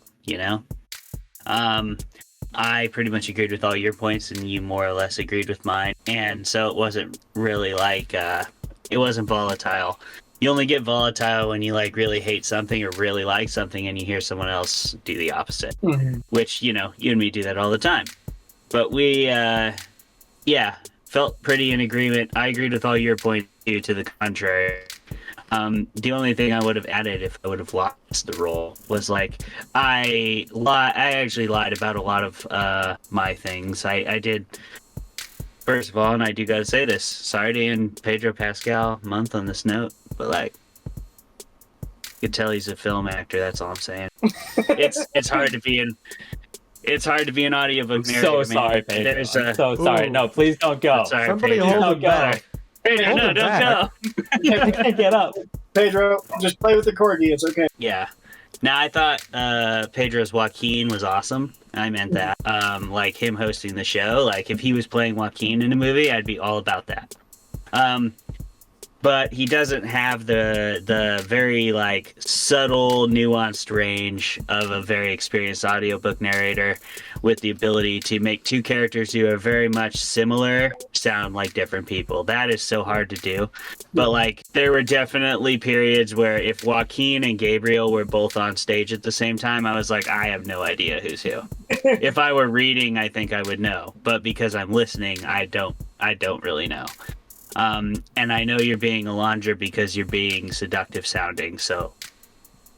I pretty much agreed with all your points and you more or less agreed with mine. And so it wasn't really like, it wasn't volatile. You only get volatile when you like really hate something or really like something and you hear someone else do the opposite, which, you and me do that all the time. But we, felt pretty in agreement. I agreed with all your points too, to the contrary. The only thing I would have added if I would have lost the role was like I actually lied about a lot of my things. I did. First of all, and I do gotta say this, sorry to end Pedro Pascal month on this note, but like you could tell he's a film actor, that's all I'm saying. It's hard to be an audiobook narrator. So sorry, Pedro. So sorry. No, please don't go. Sorry, Somebody Pedro. hold him back. Pedro, Hold no, him don't back. go. I can't get up. Pedro, just play with the corgi. It's okay. Yeah. Now, I thought Pedro's Joaquin was awesome. I meant that. Like him hosting the show. Like if he was playing Joaquin in a movie, I'd be all about that. But he doesn't have the very like subtle, nuanced range of a very experienced audiobook narrator with the ability to make two characters who are very much similar sound like different people. That is so hard to do. But like there were definitely periods where if Joaquin and Gabriel were both on stage at the same time, I was like, I have no idea who's who. If I were reading, I think I would know. But because I'm listening, I don't really know. And I know you're being Alondra because you're being seductive sounding, so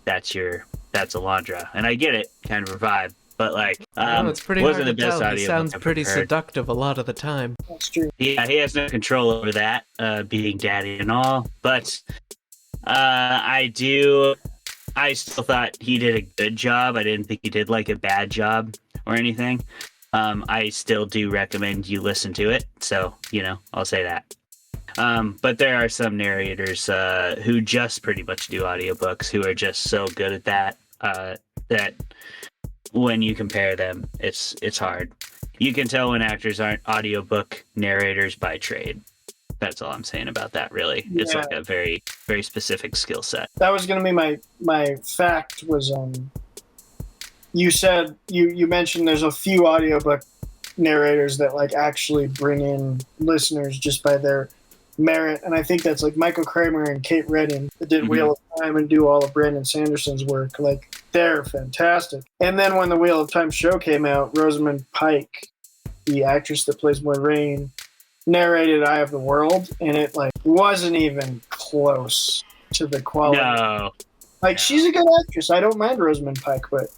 that's Alondra. And I get it, kind of a vibe, but like, It's pretty wasn't hard the to best tell. audio He sounds book I've pretty heard. seductive a lot of the time. That's true. Yeah, he has no control over that, being daddy and all, but I still thought he did a good job. I didn't think he did like a bad job or anything. I still do recommend you listen to it, so, I'll say that. But there are some narrators who just pretty much do audiobooks who are just so good at that that when you compare them, it's hard. You can tell when actors aren't audiobook narrators by trade. That's all I'm saying about that, really. Yeah. It's like a very, very specific skill set. That was going to be my fact was, you said, you mentioned there's a few audiobook narrators that like actually bring in listeners just by their merit. And I think that's like Michael Kramer and Kate Redding that did Wheel of Time and do all of Brandon Sanderson's work. Like, they're fantastic. And then when the Wheel of Time show came out, Rosamund Pike, the actress that plays Moiraine, narrated Eye of the World, and it like wasn't even close to the quality. No. Like, she's a good actress. I don't mind Rosamund Pike, but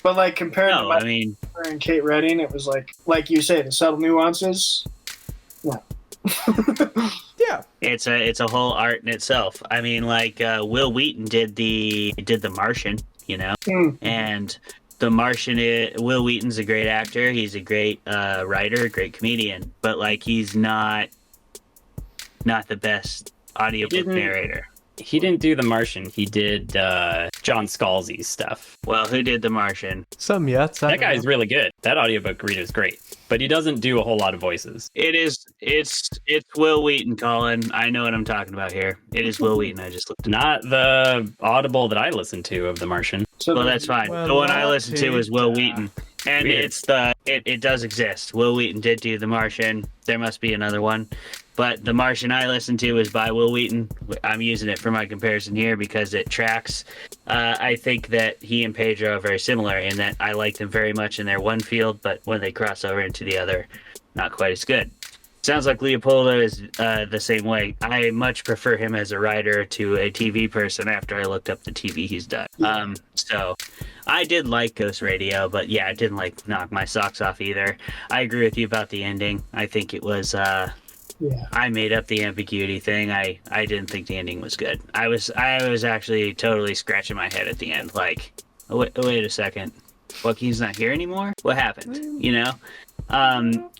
like compared to her and Kate Redding, it was like you say, the subtle nuances. No. Yeah. It's a whole art in itself. I mean, like Will Wheaton did the Martian, you know, and The Martian. Will Wheaton's a great actor. He's a great writer, great comedian, but like he's not the best audiobook narrator. He didn't do The Martian. He did John Scalzi's stuff. Well, who did The Martian? That guy is really good. That audiobook reader is great, but he doesn't do a whole lot of voices. It's Will Wheaton, Colin. I know what I'm talking about here. It is Will Wheaton. I just looked. Not the Audible that I listened to of The Martian. Well, that's fine. The one I listened to was Will Wheaton. And weird. It does exist. Will Wheaton did do The Martian. There must be another one. But The Martian I listened to is by Will Wheaton. I'm using it for my comparison here because it tracks. I think that he and Pedro are very similar in that I like them very much in their one field, but when they cross over into the other, not quite as good. Sounds like Leopoldo is the same way. I much prefer him as a writer to a TV person after I looked up the TV he's done. So I did like Ghost Radio, but yeah, it didn't like knock my socks off either. I agree with you about the ending. I think it was... I made up the ambiguity thing. I didn't think the ending was good. I was actually totally scratching my head at the end, like, wait a second, Joaquin's not here anymore? What happened? You know?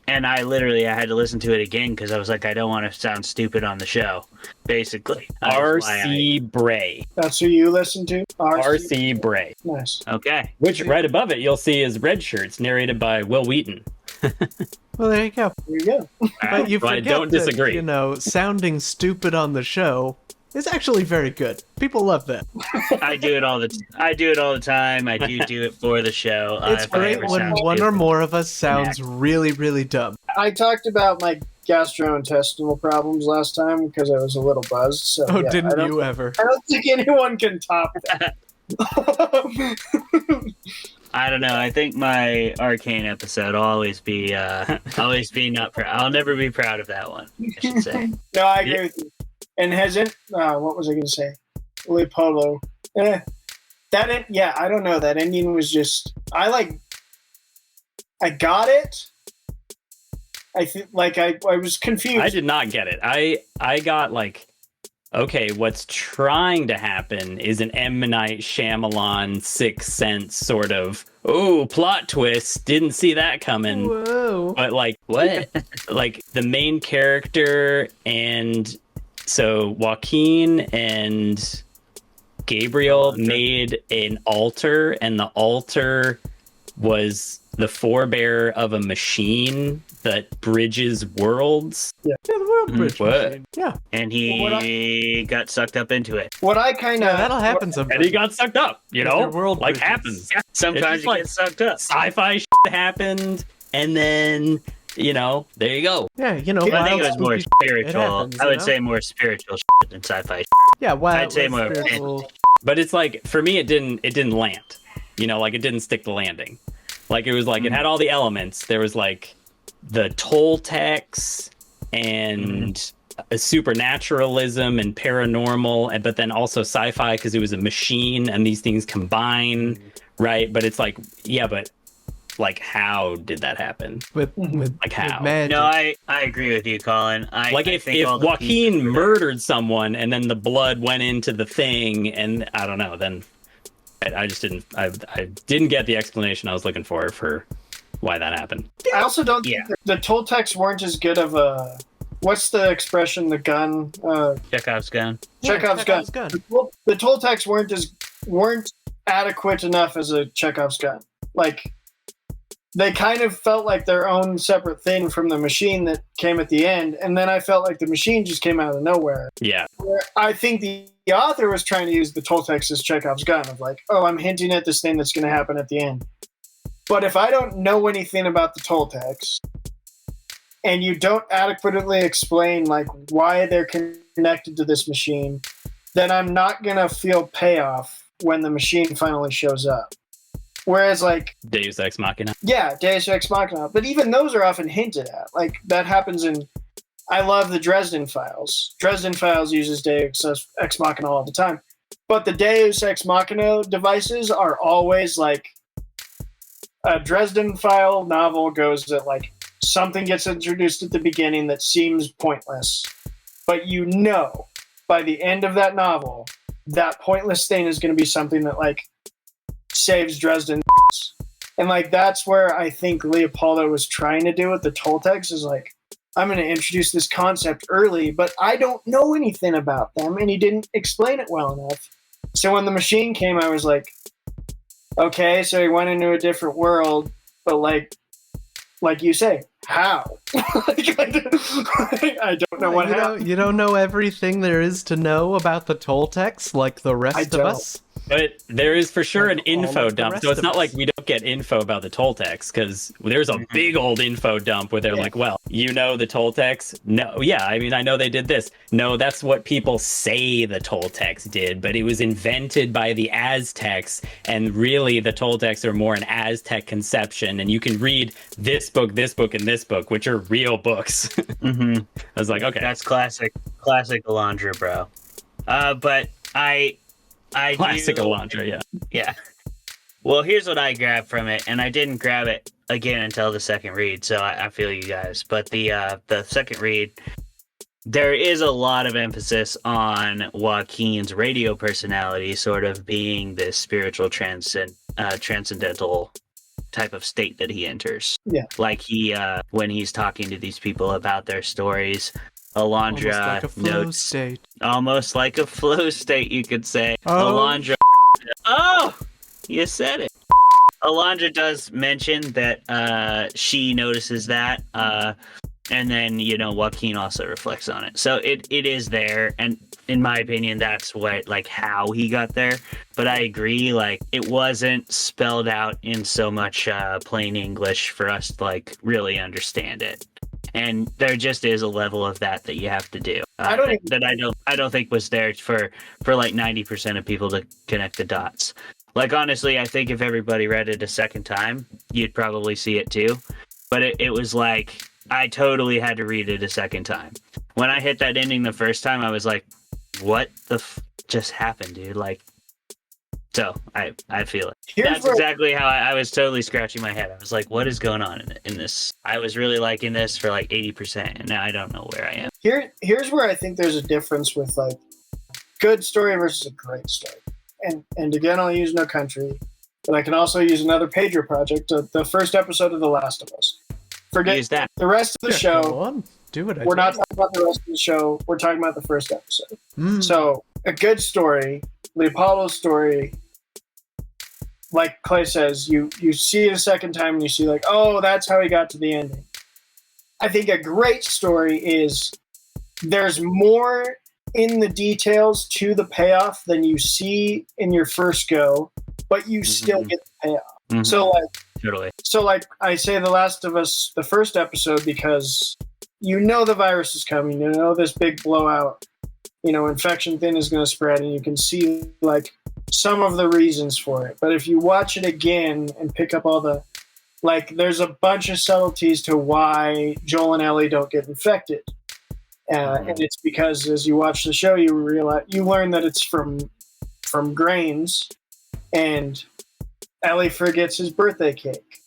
And I had to listen to it again because I was like, I don't want to sound stupid on the show, basically. R.C. Bray. That's who you listen to? R.C. Bray. Nice. Okay. Which right above it, you'll see is Red Shirts, narrated by Will Wheaton. Well, there you go. There you go. But you forget I don't disagree. That, sounding stupid on the show is actually very good. People love that. I do it all the time. I do it for the show. It's great when one or more of us sounds really, really dumb. I talked about my gastrointestinal problems last time because I was a little buzzed. So, didn't you ever? I don't think anyone can top that. I don't know. I think my Arcane episode will always be not proud. I'll never be proud of that one, I should say. No, I agree with you. And what was I going to say? Leopoldo. I don't know. That ending was just, I got it. I think, I was confused. I did not get it. I got okay, what's trying to happen is an M. Night Shyamalan Sixth Sense sort of, plot twist, didn't see that coming. Whoa. But what? The main character, and so Joaquin and Gabriel made an altar, and the altar was the forebearer of a machine that bridges worlds. Yeah, the world bridge machine. Yeah. And he got sucked up into it. What I kind of... that'll happen sometimes. And he got sucked up, world like bridges. happens. Yeah, sometimes you get sucked up. Sci-fi shit happened, and then, there you go. Yeah, I think it was more spiritual. Happens, I would say more spiritual than sci-fi. Yeah, I'd say more spiritual. But it's for me, it didn't land. It didn't stick the landing. It was it had all the elements. There was the Toltecs and a supernaturalism and paranormal, but then also sci-fi because it was a machine and these things combine, right? But it's but how did that happen? With how? With magic. No, I agree with you, Colin. If Joaquin murdered someone and then the blood went into the thing, and I don't know, then I just didn't. I didn't get the explanation I was looking for why that happened. I also don't think the Toltecs weren't as good of a... What's the expression? The gun? Chekhov's gun. Chekhov's gun. The Toltecs weren't adequate enough as a Chekhov's gun. Like, they kind of felt like their own separate thing from the machine that came at the end, and then I felt like the machine just came out of nowhere. Yeah. Where I think the author was trying to use the Toltecs as Chekhov's gun of like, oh, I'm hinting at this thing that's going to happen at the end. But if I don't know anything about the Toltecs, and you don't adequately explain like why they're connected to this machine, then I'm not going to feel payoff when the machine finally shows up. Whereas, like... Deus Ex Machina. Yeah, Deus Ex Machina. But even those are often hinted at. Like, that happens in... I love the Dresden Files. Dresden Files uses Deus Ex Machina all the time. But the Deus Ex Machina devices are always, like... A Dresden File novel goes that, like, something gets introduced at the beginning that seems pointless. But you know, by the end of that novel, that pointless thing is going to be something that, like, saves Dresden. And like that's where I think Leopoldo was trying to do with the Toltecs is like, I'm going to introduce this concept early, but I don't know anything about them, and he didn't explain it well enough. So when the machine came, I was like, okay, so he went into a different world, but like you say, how? I don't know what happened. You don't know everything there is to know about the Toltecs like the rest of us? But there is for sure Like an info all of the dump, rest so it's of not us. like we don't get info about the Toltecs, because there's a big old info dump where they're like, well, you know the Toltecs? No, yeah, I mean, I know they did this. No, that's what people say the Toltecs did, but it was invented by the Aztecs, and really the Toltecs are more an Aztec conception, and you can read this book, and this book, which are real books. Mm-hmm. I was like, okay. That's classic Alondra, bro. But I Classic Alondra, yeah. Yeah. Well, here's what I grabbed from it, and I didn't grab it again until the second read, so I feel you guys. But the second read, there is a lot of emphasis on Joaquin's radio personality sort of being this spiritual transcendental type of state that he enters. Yeah. Like he, when he's talking to these people about their stories, Alondra almost like a flow state, you could say. Oh. Alondra. Oh, you said it. Alondra does mention that she notices that, and then Joaquin also reflects on it. So it is there, and in my opinion, that's what how he got there. But I agree, it wasn't spelled out in so much plain English for us to really understand it. And there just is a level of that you have to do. I don't think was there for 90% of people to connect the dots. Honestly, I think if everybody read it a second time, you'd probably see it too. But it was I totally had to read it a second time. When I hit that ending the first time, I was like, what the just happened, dude? So I feel it. That's exactly how I was totally scratching my head. I was like, what is going on in this? I was really liking this for 80%, and now I don't know where I am. Here's where I think there's a difference with good story versus a great story. And again, I'll use No Country, but I can also use another Pedro project, the first episode of The Last of Us. Forget use that. The rest of the show. Go on. Do it. We're not talking about the rest of the show. We're talking about the first episode. So a good story, Leopoldo's story, like Clay says, you see it a second time and you see oh, that's how he got to the ending. I think a great story is there's more in the details to the payoff than you see in your first go, but you still get the payoff. Mm-hmm. So totally. So I say The Last of Us, the first episode, because the virus is coming, this big blowout, infection thing is going to spread, and you can see some of the reasons for it. But if you watch it again and pick up all the there's a bunch of subtleties to why Joel and Ellie don't get infected. And it's because as you watch the show, you learn that it's from grains, and Ellie forgets his birthday cake.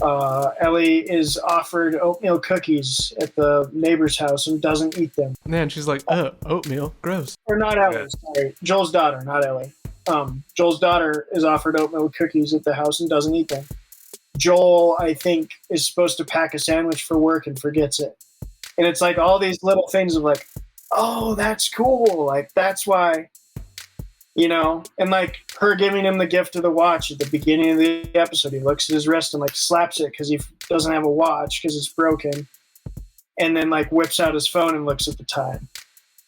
Ellie is offered oatmeal cookies at the neighbor's house and doesn't eat them. Man, she's like, oatmeal, gross. Or not Ellie, sorry. Joel's daughter, not Ellie. Joel's daughter is offered oatmeal cookies at the house and doesn't eat them. Joel, I think, is supposed to pack a sandwich for work and forgets it. And it's all these little things of oh, that's cool. That's why you know, and like her giving him the gift of the watch at the beginning of the episode. He looks at his wrist and like slaps it because he doesn't have a watch because it's broken, and then like whips out his phone and looks at the time.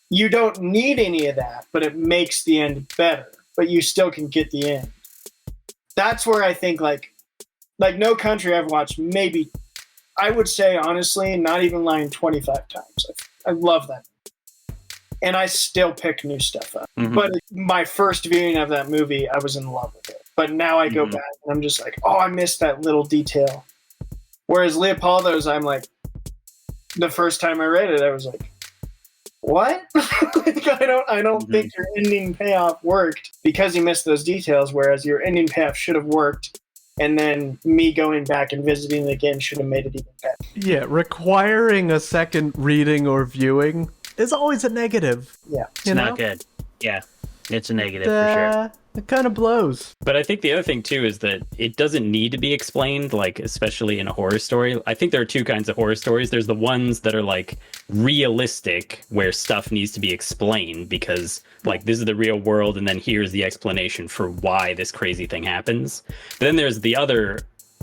You don't need any of that, but it makes the end better. But you still can get the end. That's where I think like No Country I've watched maybe, I would say honestly, not even lying, 25 times. I love that. And I still pick new stuff up. Mm-hmm. But my first viewing of that movie, I was in love with it. But now I go back and I'm just like, oh, I missed that little detail. Whereas Leopoldo's, I'm like, the first time I read it, I was like, what? I don't think your ending payoff worked because you missed those details, whereas your ending payoff should have worked. And then me going back and visiting it again should have made it even better. Yeah, requiring a second reading or viewing is always a negative. Yeah. It's not good. Yeah. It's a negative for sure. It kind of blows. But I think the other thing too is that it doesn't need to be explained, like especially in a horror story. I think there are two kinds of horror stories. There's the ones that are like realistic, where stuff needs to be explained because like this is the real world, and then here's the explanation for why this crazy thing happens. But then there's the other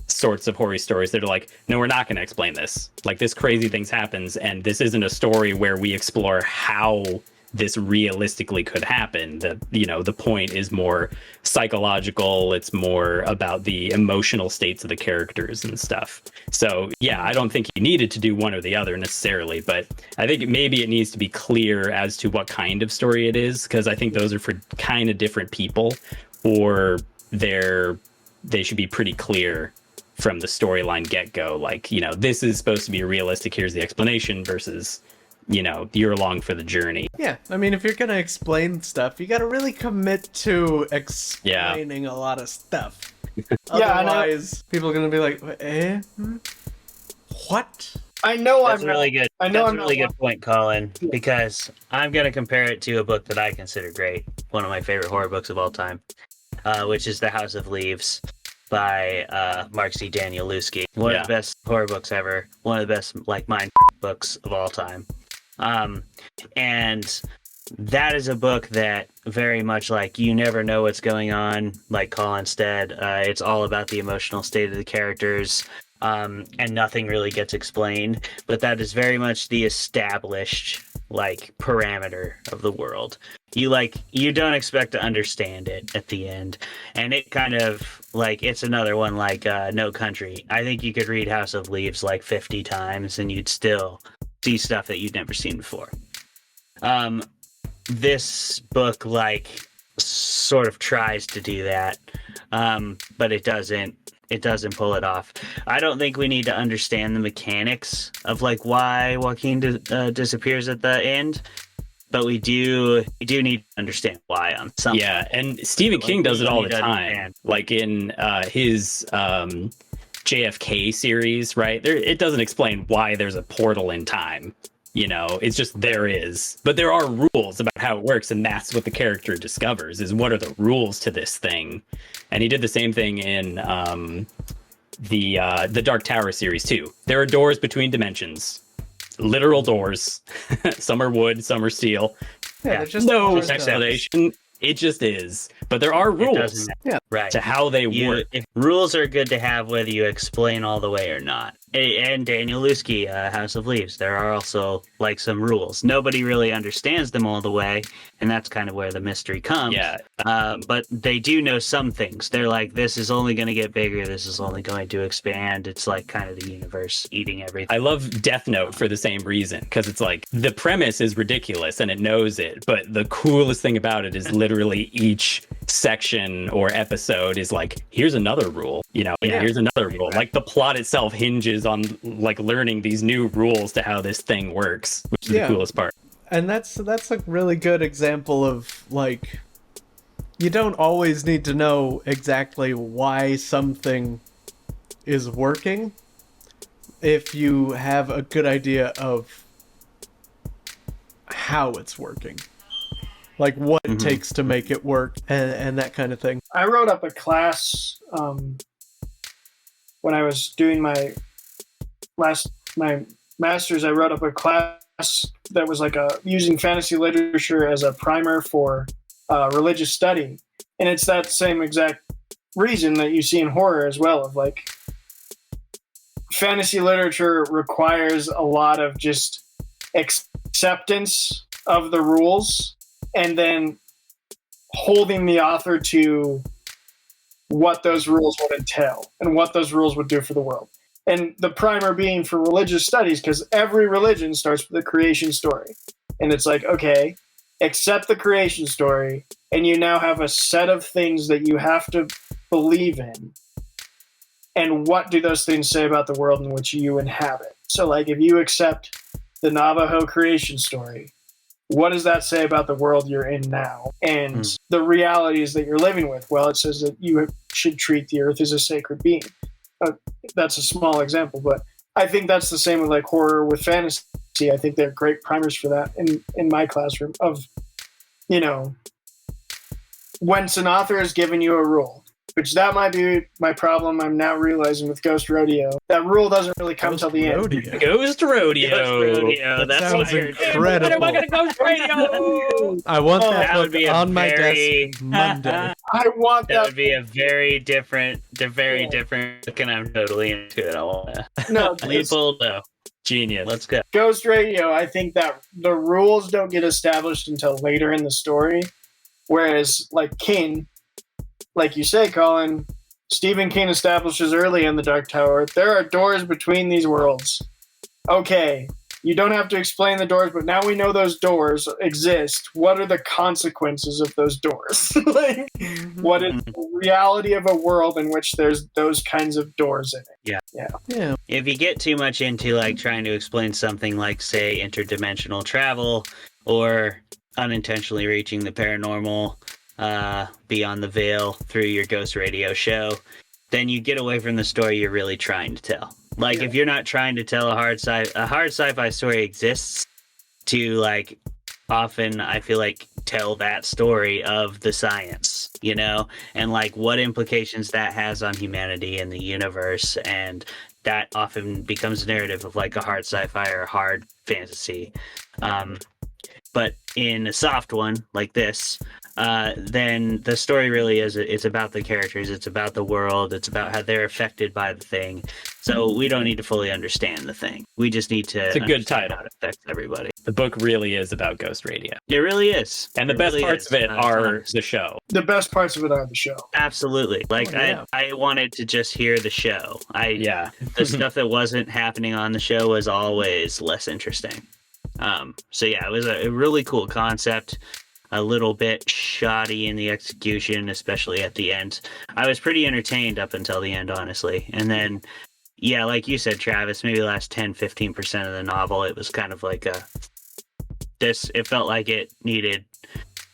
sorts of horror stories that are like, no, we're not going to explain this. Like this crazy things happens, and this isn't a story where we explore how this realistically could happen. The point is more psychological. It's more about the emotional states of the characters and stuff. So yeah, I don't think you needed to do one or the other necessarily, but I think maybe it needs to be clear as to what kind of story it is, because I think those are for kind of different people, or they should be pretty clear from the storyline get-go. Like, this is supposed to be realistic, here's the explanation, versus you're along for the journey. Yeah, I mean, if you're gonna explain stuff, you gotta really commit to explaining a lot of stuff. Otherwise, people are gonna be like, what? I know that's really good. I know that's a really good point, Colin, because I'm gonna compare it to a book that I consider great, one of my favorite horror books of all time, which is The House of Leaves by Mark C. Danielewski. One of the best horror books ever. One of the best mind books of all time. And that is a book that very much you never know what's going on, like Colin said. It's all about the emotional state of the characters, and nothing really gets explained. But that is very much the established parameter of the world. You don't expect to understand it at the end, and it kind of it's another one No Country. I think you could read House of Leaves 50 times and you'd still see stuff that you'd never seen before. This book sort of tries to do that, but it doesn't pull it off. I don't think we need to understand the mechanics of why Joaquin disappears at the end, but we do need to understand why on something. Yeah, and Stephen King does it all the time. In his JFK series, right? It doesn't explain why there's a portal in time. It's just there is. But there are rules about how it works, and that's what the character discovers, is what are the rules to this thing. And he did the same thing in the Dark Tower series too. There are doors between dimensions. Literal doors. Some are wood, some are steel. Yeah, just no explanation. It just is. But there are rules to how they work. Rules are good to have whether you explain all the way or not. And Danielewski, House of Leaves, there are also some rules. Nobody really understands them all the way, and that's kind of where the mystery comes. Yeah. But they do know some things. They're this is only going to get bigger. This is only going to expand. It's kind of the universe eating everything. I love Death Note for the same reason, because it's the premise is ridiculous and it knows it, but the coolest thing about it is literally each section or episode is here's another rule, here's another rule. The plot itself hinges on learning these new rules to how this thing works, which is the coolest part. And that's a really good example of you don't always need to know exactly why something is working if you have a good idea of how it's working. What it takes to make it work, and that kind of thing. I wrote up a class when I was doing my master's. I wrote up a class that was using fantasy literature as a primer for religious study, and it's that same exact reason that you see in horror as well. Of like, fantasy literature requires a lot of just acceptance of the rules, and then holding the author to what those rules would entail and what those rules would do for the world. And the primer being for religious studies, because every religion starts with a creation story. And it's like, okay, accept the creation story, and you now have a set of things that you have to believe in. And what do those things say about the world in which you inhabit? So, like, if you accept the Navajo creation story, what does that say about the world you're in now and the realities that you're living with? Well, it says that you should treat the earth as a sacred being. That's a small example, but I think that's the same with like horror with fantasy. I think they're great primers for that in my classroom of, you know, once an author has given you a rule, which that might be my problem I'm now realizing with Ghost Rodeo. That rule doesn't really come till the end. Ghost Rodeo. That That's sounds what incredible. When am I going to Ghost Radio? I want that That would book be a on my very- desk Monday. I want That that. would be a very different, book, and I'm totally into it. I want to. No, Leopoldo, Genius. let's go. Ghost Radio, I think that the rules don't get established until later in the story. Whereas, like King, like you say, Colin, Stephen King establishes early in The Dark Tower, there are doors between these worlds. Okay, you don't have to explain the doors, but now we know those doors exist. What are the consequences of those doors? Like, what is the reality of a world in which there's those kinds of doors in it? Yeah. If you get too much into like trying to explain something like, say, interdimensional travel or unintentionally reaching the paranormal beyond the veil through your Ghost Radio show, then you get away from the story you're really trying to tell. Like, if you're not trying to tell a hard sci-fi story exists to, like, often I feel like tell that story of the science, you know, and like what implications that has on humanity and the universe, and that often becomes a narrative of like a hard sci-fi or a hard fantasy. But in a soft one like this, then the story really is, it's about the characters, it's about the world, it's about how they're affected by the thing. So we don't need to fully understand the thing. We just need to It's a good understand title. how it affects everybody. The book really is about Ghost Radio. It really is. And the It best really parts is. of it are the show. The best parts of it are the show. Absolutely. Like, Oh, yeah. I wanted to just hear the show. Yeah. The stuff that wasn't happening on the show was always less interesting. So yeah, it was a really cool concept. A little bit shoddy in the execution, especially at the end. I was pretty entertained up until the end, honestly. And then, yeah, like you said, Travis, maybe the last 10-15% of the novel, it was kind of like it felt like it needed,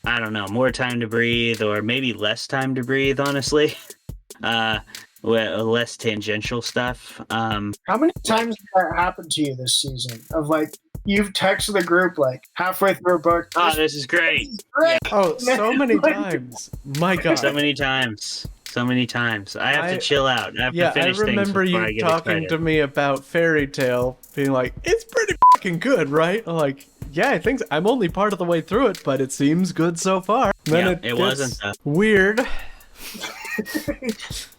I don't know, more time to breathe, or maybe less time to breathe, honestly. Less tangential stuff. How many times did that happen to you this season? Of like, you've texted the group like halfway through a book. Oh, this is great. Great. Oh, so many times. My God. So many times. I have to chill out. I have to I finish things remember before I you get talking excited. to me about Fairy Tale, being like, it's pretty fucking good, right? I'm like, yeah, I think so. I'm only part of the way through it, but it seems good so far. Then Yeah, it it gets wasn't, though. weird.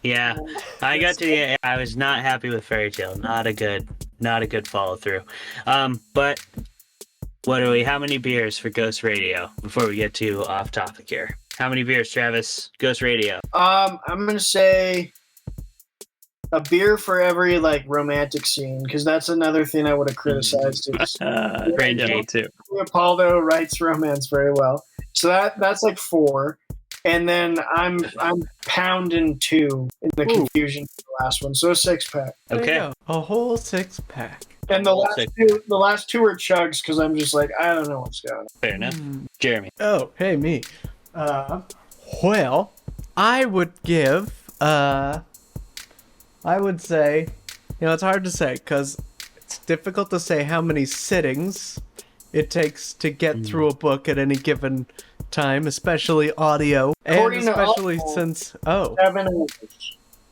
Yeah, I got to the. I was not happy with Fairy Tale. Not a good follow through. But what are we? How many beers for Ghost Radio before we get too off topic here? How many beers, Travis? Ghost Radio. I'm gonna say a beer for every like romantic scene, because that's another thing I would have criticized. Is Brand yeah, J. me too. Leopoldo writes romance very well, so that's like 4. And then I'm pounding 2 in the Ooh. confusion for the last one, so a 6-pack. There you Okay. go. A whole 6-pack. And the last 6. the last two are chugs, because I'm just like, I don't know what's going on. Fair enough. Mm. Jeremy. Oh, hey, me. Well, I would give, I would say, it's hard to say, because it's difficult to say how many sittings it takes to get through a book at any given time, especially audio, and According to especially Audible, since 7 hours.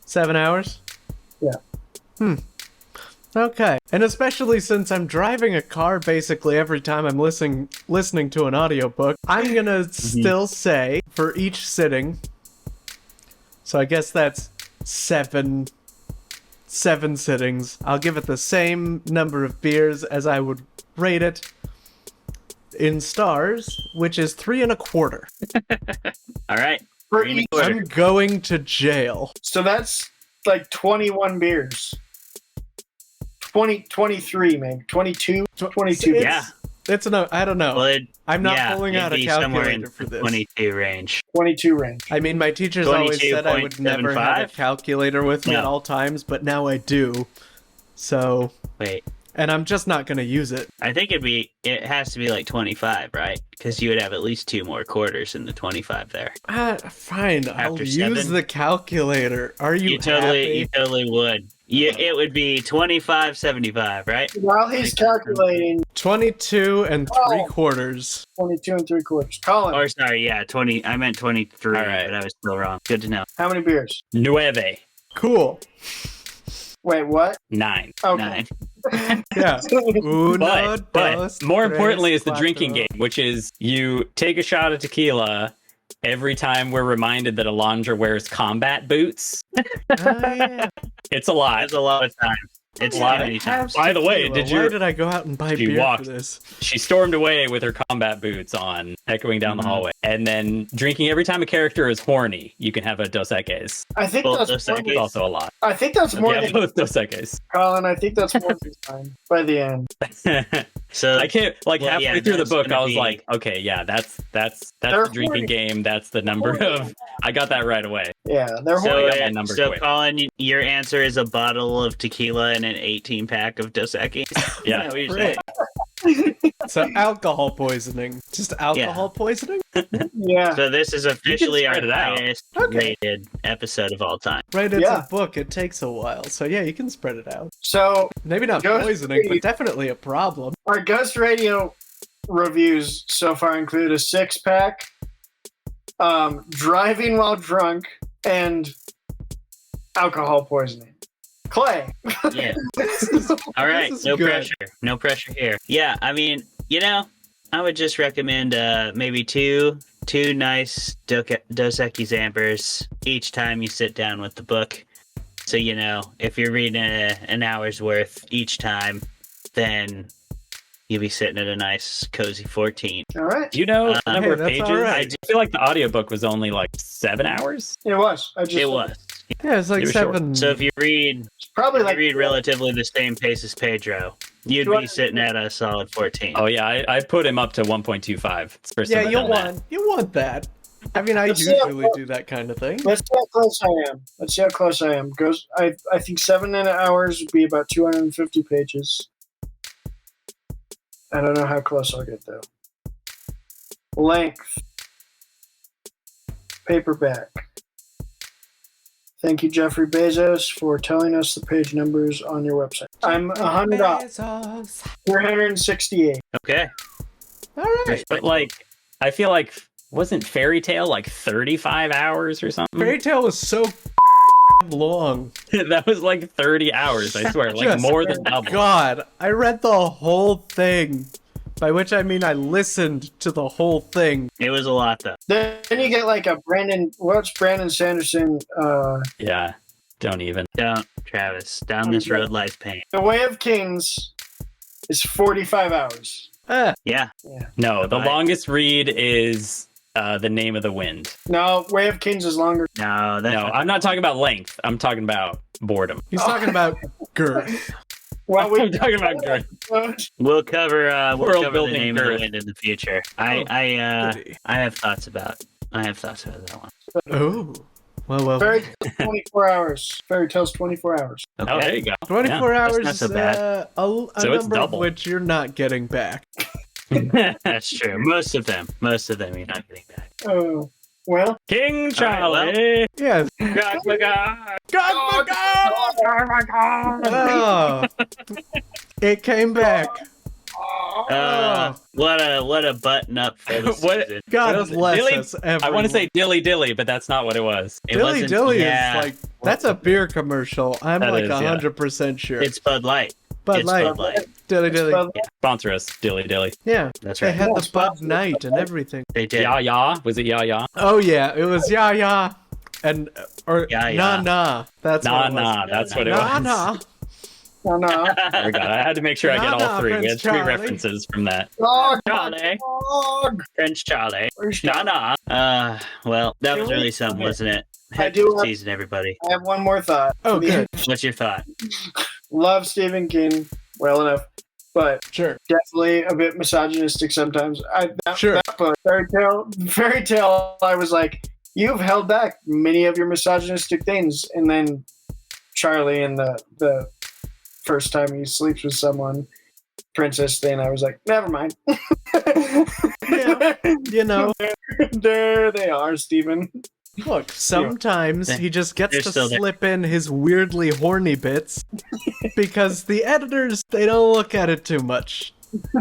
7 hours. Yeah. Okay. And especially since I'm driving a car basically every time I'm listening to an audiobook, I'm gonna still say for each sitting. So I guess that's seven sittings. I'll give it the same number of beers as I would rate it in stars, which is 3.25. All right. For Three and a each- quarter. I'm going to jail. So that's like 21 beers. 23 maybe. 22? 22 beers. Yeah. It's no, I don't know. Well, I'm not yeah, pulling it'd out a be somewhere in calculator for the this. 22 range. 22 range. I mean, my teachers always said I would never have a 22.75? calculator with me No. at all times, but now I do. So, Wait, and I'm just not going to use it. I think it has to be like 25, right? Because you would have at least 2 more quarters in the 25 there. Fine, I'll After use 7? the calculator. Are you, You happy? totally would. It would be 25.75, right? While he's calculating 22 and Oh. 3/4. 22 and 3/4. Colin, Or sorry, yeah, 20. I meant 23, All right. but I was still wrong. Good to know. how many beers? 9. Cool. Wait, what? 9. Okay. 9. Yeah. Uno, But dos, more tres, importantly is the cuatro. drinking game, which is you take a shot of tequila every time we're reminded that Alondra wears combat boots. Oh, yeah. It's a lot. That's a lot of time. It's Yeah, too many times. By the way, Why did I go out and buy She beer walked. for this? She stormed away with her combat boots on, echoing down the hallway. And then drinking every time a character is horny, you can have a Dos Equis. I think Both that's Dos more Equis. It's than, also a lot. I think that's more Yeah, than both Dos Equis. Colin. I think that's more than time by the end. So I can't Well, halfway yeah, through the that's book. gonna I was be- like, okay, yeah, that's They're the drinking horny. game. That's the number of. I got that right away. Yeah, they're So, horny. got my number quick. Colin, your answer is a bottle of tequila and an 18-pack of Dos Equis. Yeah. Is that what you're Great. saying? So alcohol poisoning. Just alcohol poisoning? Yeah. So this is officially our spread it out. highest Okay. rated episode of all time. Right, it's Yeah. a book. It takes a while. So yeah, you can spread it out. So Maybe not Ghost poisoning, Radio. but definitely a problem. our Ghost Radio reviews so far include a 6-pack, driving while drunk, and alcohol poisoning. Clay. Yeah. This All right. is No good. pressure. No pressure here. Yeah. I mean, I would just recommend maybe two nice Dos Equis Ambers each time you sit down with the book. So, if you're reading an hour's worth each time, then you'll be sitting at a nice, cozy 14. All right. Do you know the number Hey, of that's pages? all right. I feel like the audiobook was only like 7 hours. It was. It was. Yeah, it's like It was short. 7. So if you read Probably like relatively the same pace as Pedro, you'd be sitting at a solid 14. Oh yeah, I put him up to 1.25. It's the first yeah, time I've you'll done that. want that. I mean, I Let's see how usually do that kind of thing. Let's see how close I am. Let's see how close I am. I think 7 hours would be about 250 pages. I don't know how close I'll get though. Length. Paperback. Thank you, Jeffrey Bezos, for telling us the page numbers on your website. I'm 100 off. Bezos. 468. Okay. All right. But like, I feel like wasn't Fairy Tale like 35 hours or something? Fairy Tale was so long. That was like 30 hours. I swear, like Just- more than double. God, I read the whole thing. By which I mean I listened to the whole thing. It was a lot, though. Then you get like a what's Brandon Sanderson? Yeah, don't even. Don't, Travis. Down this road lies pain. The Way of Kings is 45 hours. Yeah. Yeah. No, the Right. longest read is The Name of the Wind. No, Way of Kings is longer. No, that's No, I'm not talking about length. I'm talking about boredom. He's talking about girth. Well, I'm talking about girth. We'll cover World the building name of girth. the wind in the future. I have thoughts about that one. Oh. Well. Fairy Tale's 24 hours. Fairy Tale's 24 hours. Okay. Oh, there you go. 24 that's hours, not so bad. a So it's number of double. which you're not getting back. That's true. Most of them you're not getting back. Oh, well. King All right, Charlie. Yes. God, my God. God, my God! Oh. It came back. What a button up for the What- season. God What else? bless Dilly? us, I want everyone. to say dilly dilly, but that's not what it was. It Dilly wasn't- Dilly yeah. is like That's a beer commercial. I'm That like is, yeah. 100% sure. It's Bud Light. Bud It's Light. Bud Light. Dilly dilly. Sponsor us, Dilly Dilly. Yeah. That's They right. had Yeah, the Bud sponsor Night and everything. They did. Ya Ya? Was it Ya Ya? Oh yeah, it was ya ya, and or Ya na ya. na. That's Nah, what it was. nah. That's what it Nah was. nah. Oh, no. Oh my God, I had to make sure I get Nah, all three. We had Prince three Charlie. references from that. Dog, Charlie. dog. Prince Charlie. Where's Nah, nah. Well, that was really something, Okay. wasn't it? I Heck do of a have- season, everybody. I have one more thought. Oh The- good. What's your thought? Love Stephen King well enough, but Sure. definitely a bit misogynistic sometimes. Sure. That book, fairy tale. I was like, you've held back many of your misogynistic things, and then Charlie and the first time he sleeps with someone, princess thing. I was like, never mind. Yeah. You know, There they are, Stephen. look, sometimes he just gets They're to still there. slip in his weirdly horny bits because the editors, they don't look at it too much.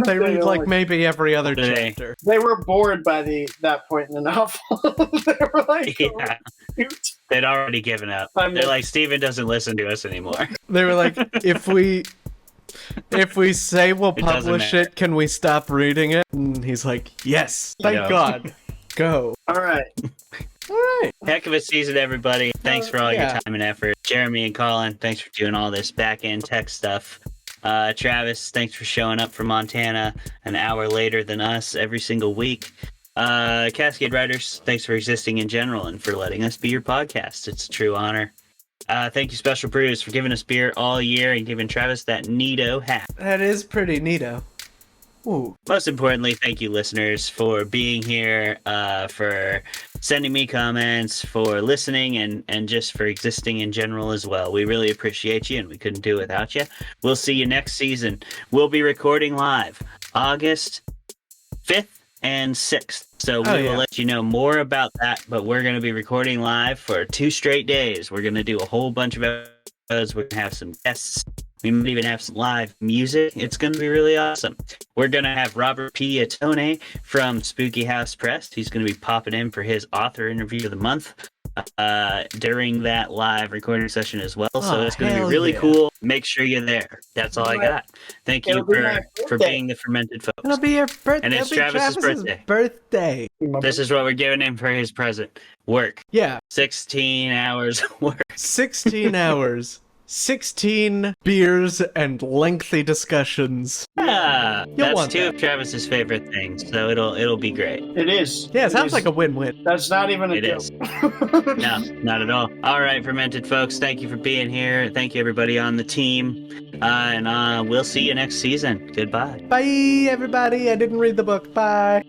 They read like maybe every other Do they? chapter. They were bored by that point in the novel. They were like, Yeah. shoot. They'd already given up. I'm- They're like, Steven doesn't listen to us anymore. They were like, if we say we'll It doesn't publish matter. it, can we stop reading it? And he's like, yes, thank Yeah. God. Go. All right. All right. Heck of a season, everybody. Thanks for all yeah. your time and effort. Jeremy and Colin, thanks for doing all this back-end tech stuff. Travis, thanks for showing up from Montana an hour later than us every single week. Cascade Writers, thanks for existing in general and for letting us be your podcast. It's a true honor. Thank you, Special Brews, for giving us beer all year and giving Travis that neato hat. That is pretty neato. Ooh. Most importantly, thank you, listeners, for being here, for sending me comments, for listening, and just for existing in general as well. We really appreciate you, and we couldn't do it without you. We'll see you next season. We'll be recording live August 5th and 6th. So we will let you know more about that, but we're going to be recording live for 2 straight days. We're going to do a whole bunch of episodes. We're going to have some guests. We might even have some live music. It's going to be really awesome. We're going to have Robert Piatone from Spooky House Press. He's going to be popping in for his author interview of the month during that live recording session as well. So it's going to be really cool. Make sure you're there. That's all I got. Thank you for being the Fermented folks. It'll be your birthday. And it's Travis's birthday. This is what we're giving him for his present. Work. Yeah. 16 hours of work. 16 hours. 16 beers and lengthy discussions. Yeah, that's want 2 that. of Travis's favorite things, so it'll be great. It is. Yeah, it sounds is. like a win-win. That's not even a It joke. is. No, not at all. All right, Fermented folks, thank you for being here. Thank you, everybody on the team. And we'll see you next season. Goodbye. Bye, everybody. I didn't read the book. Bye.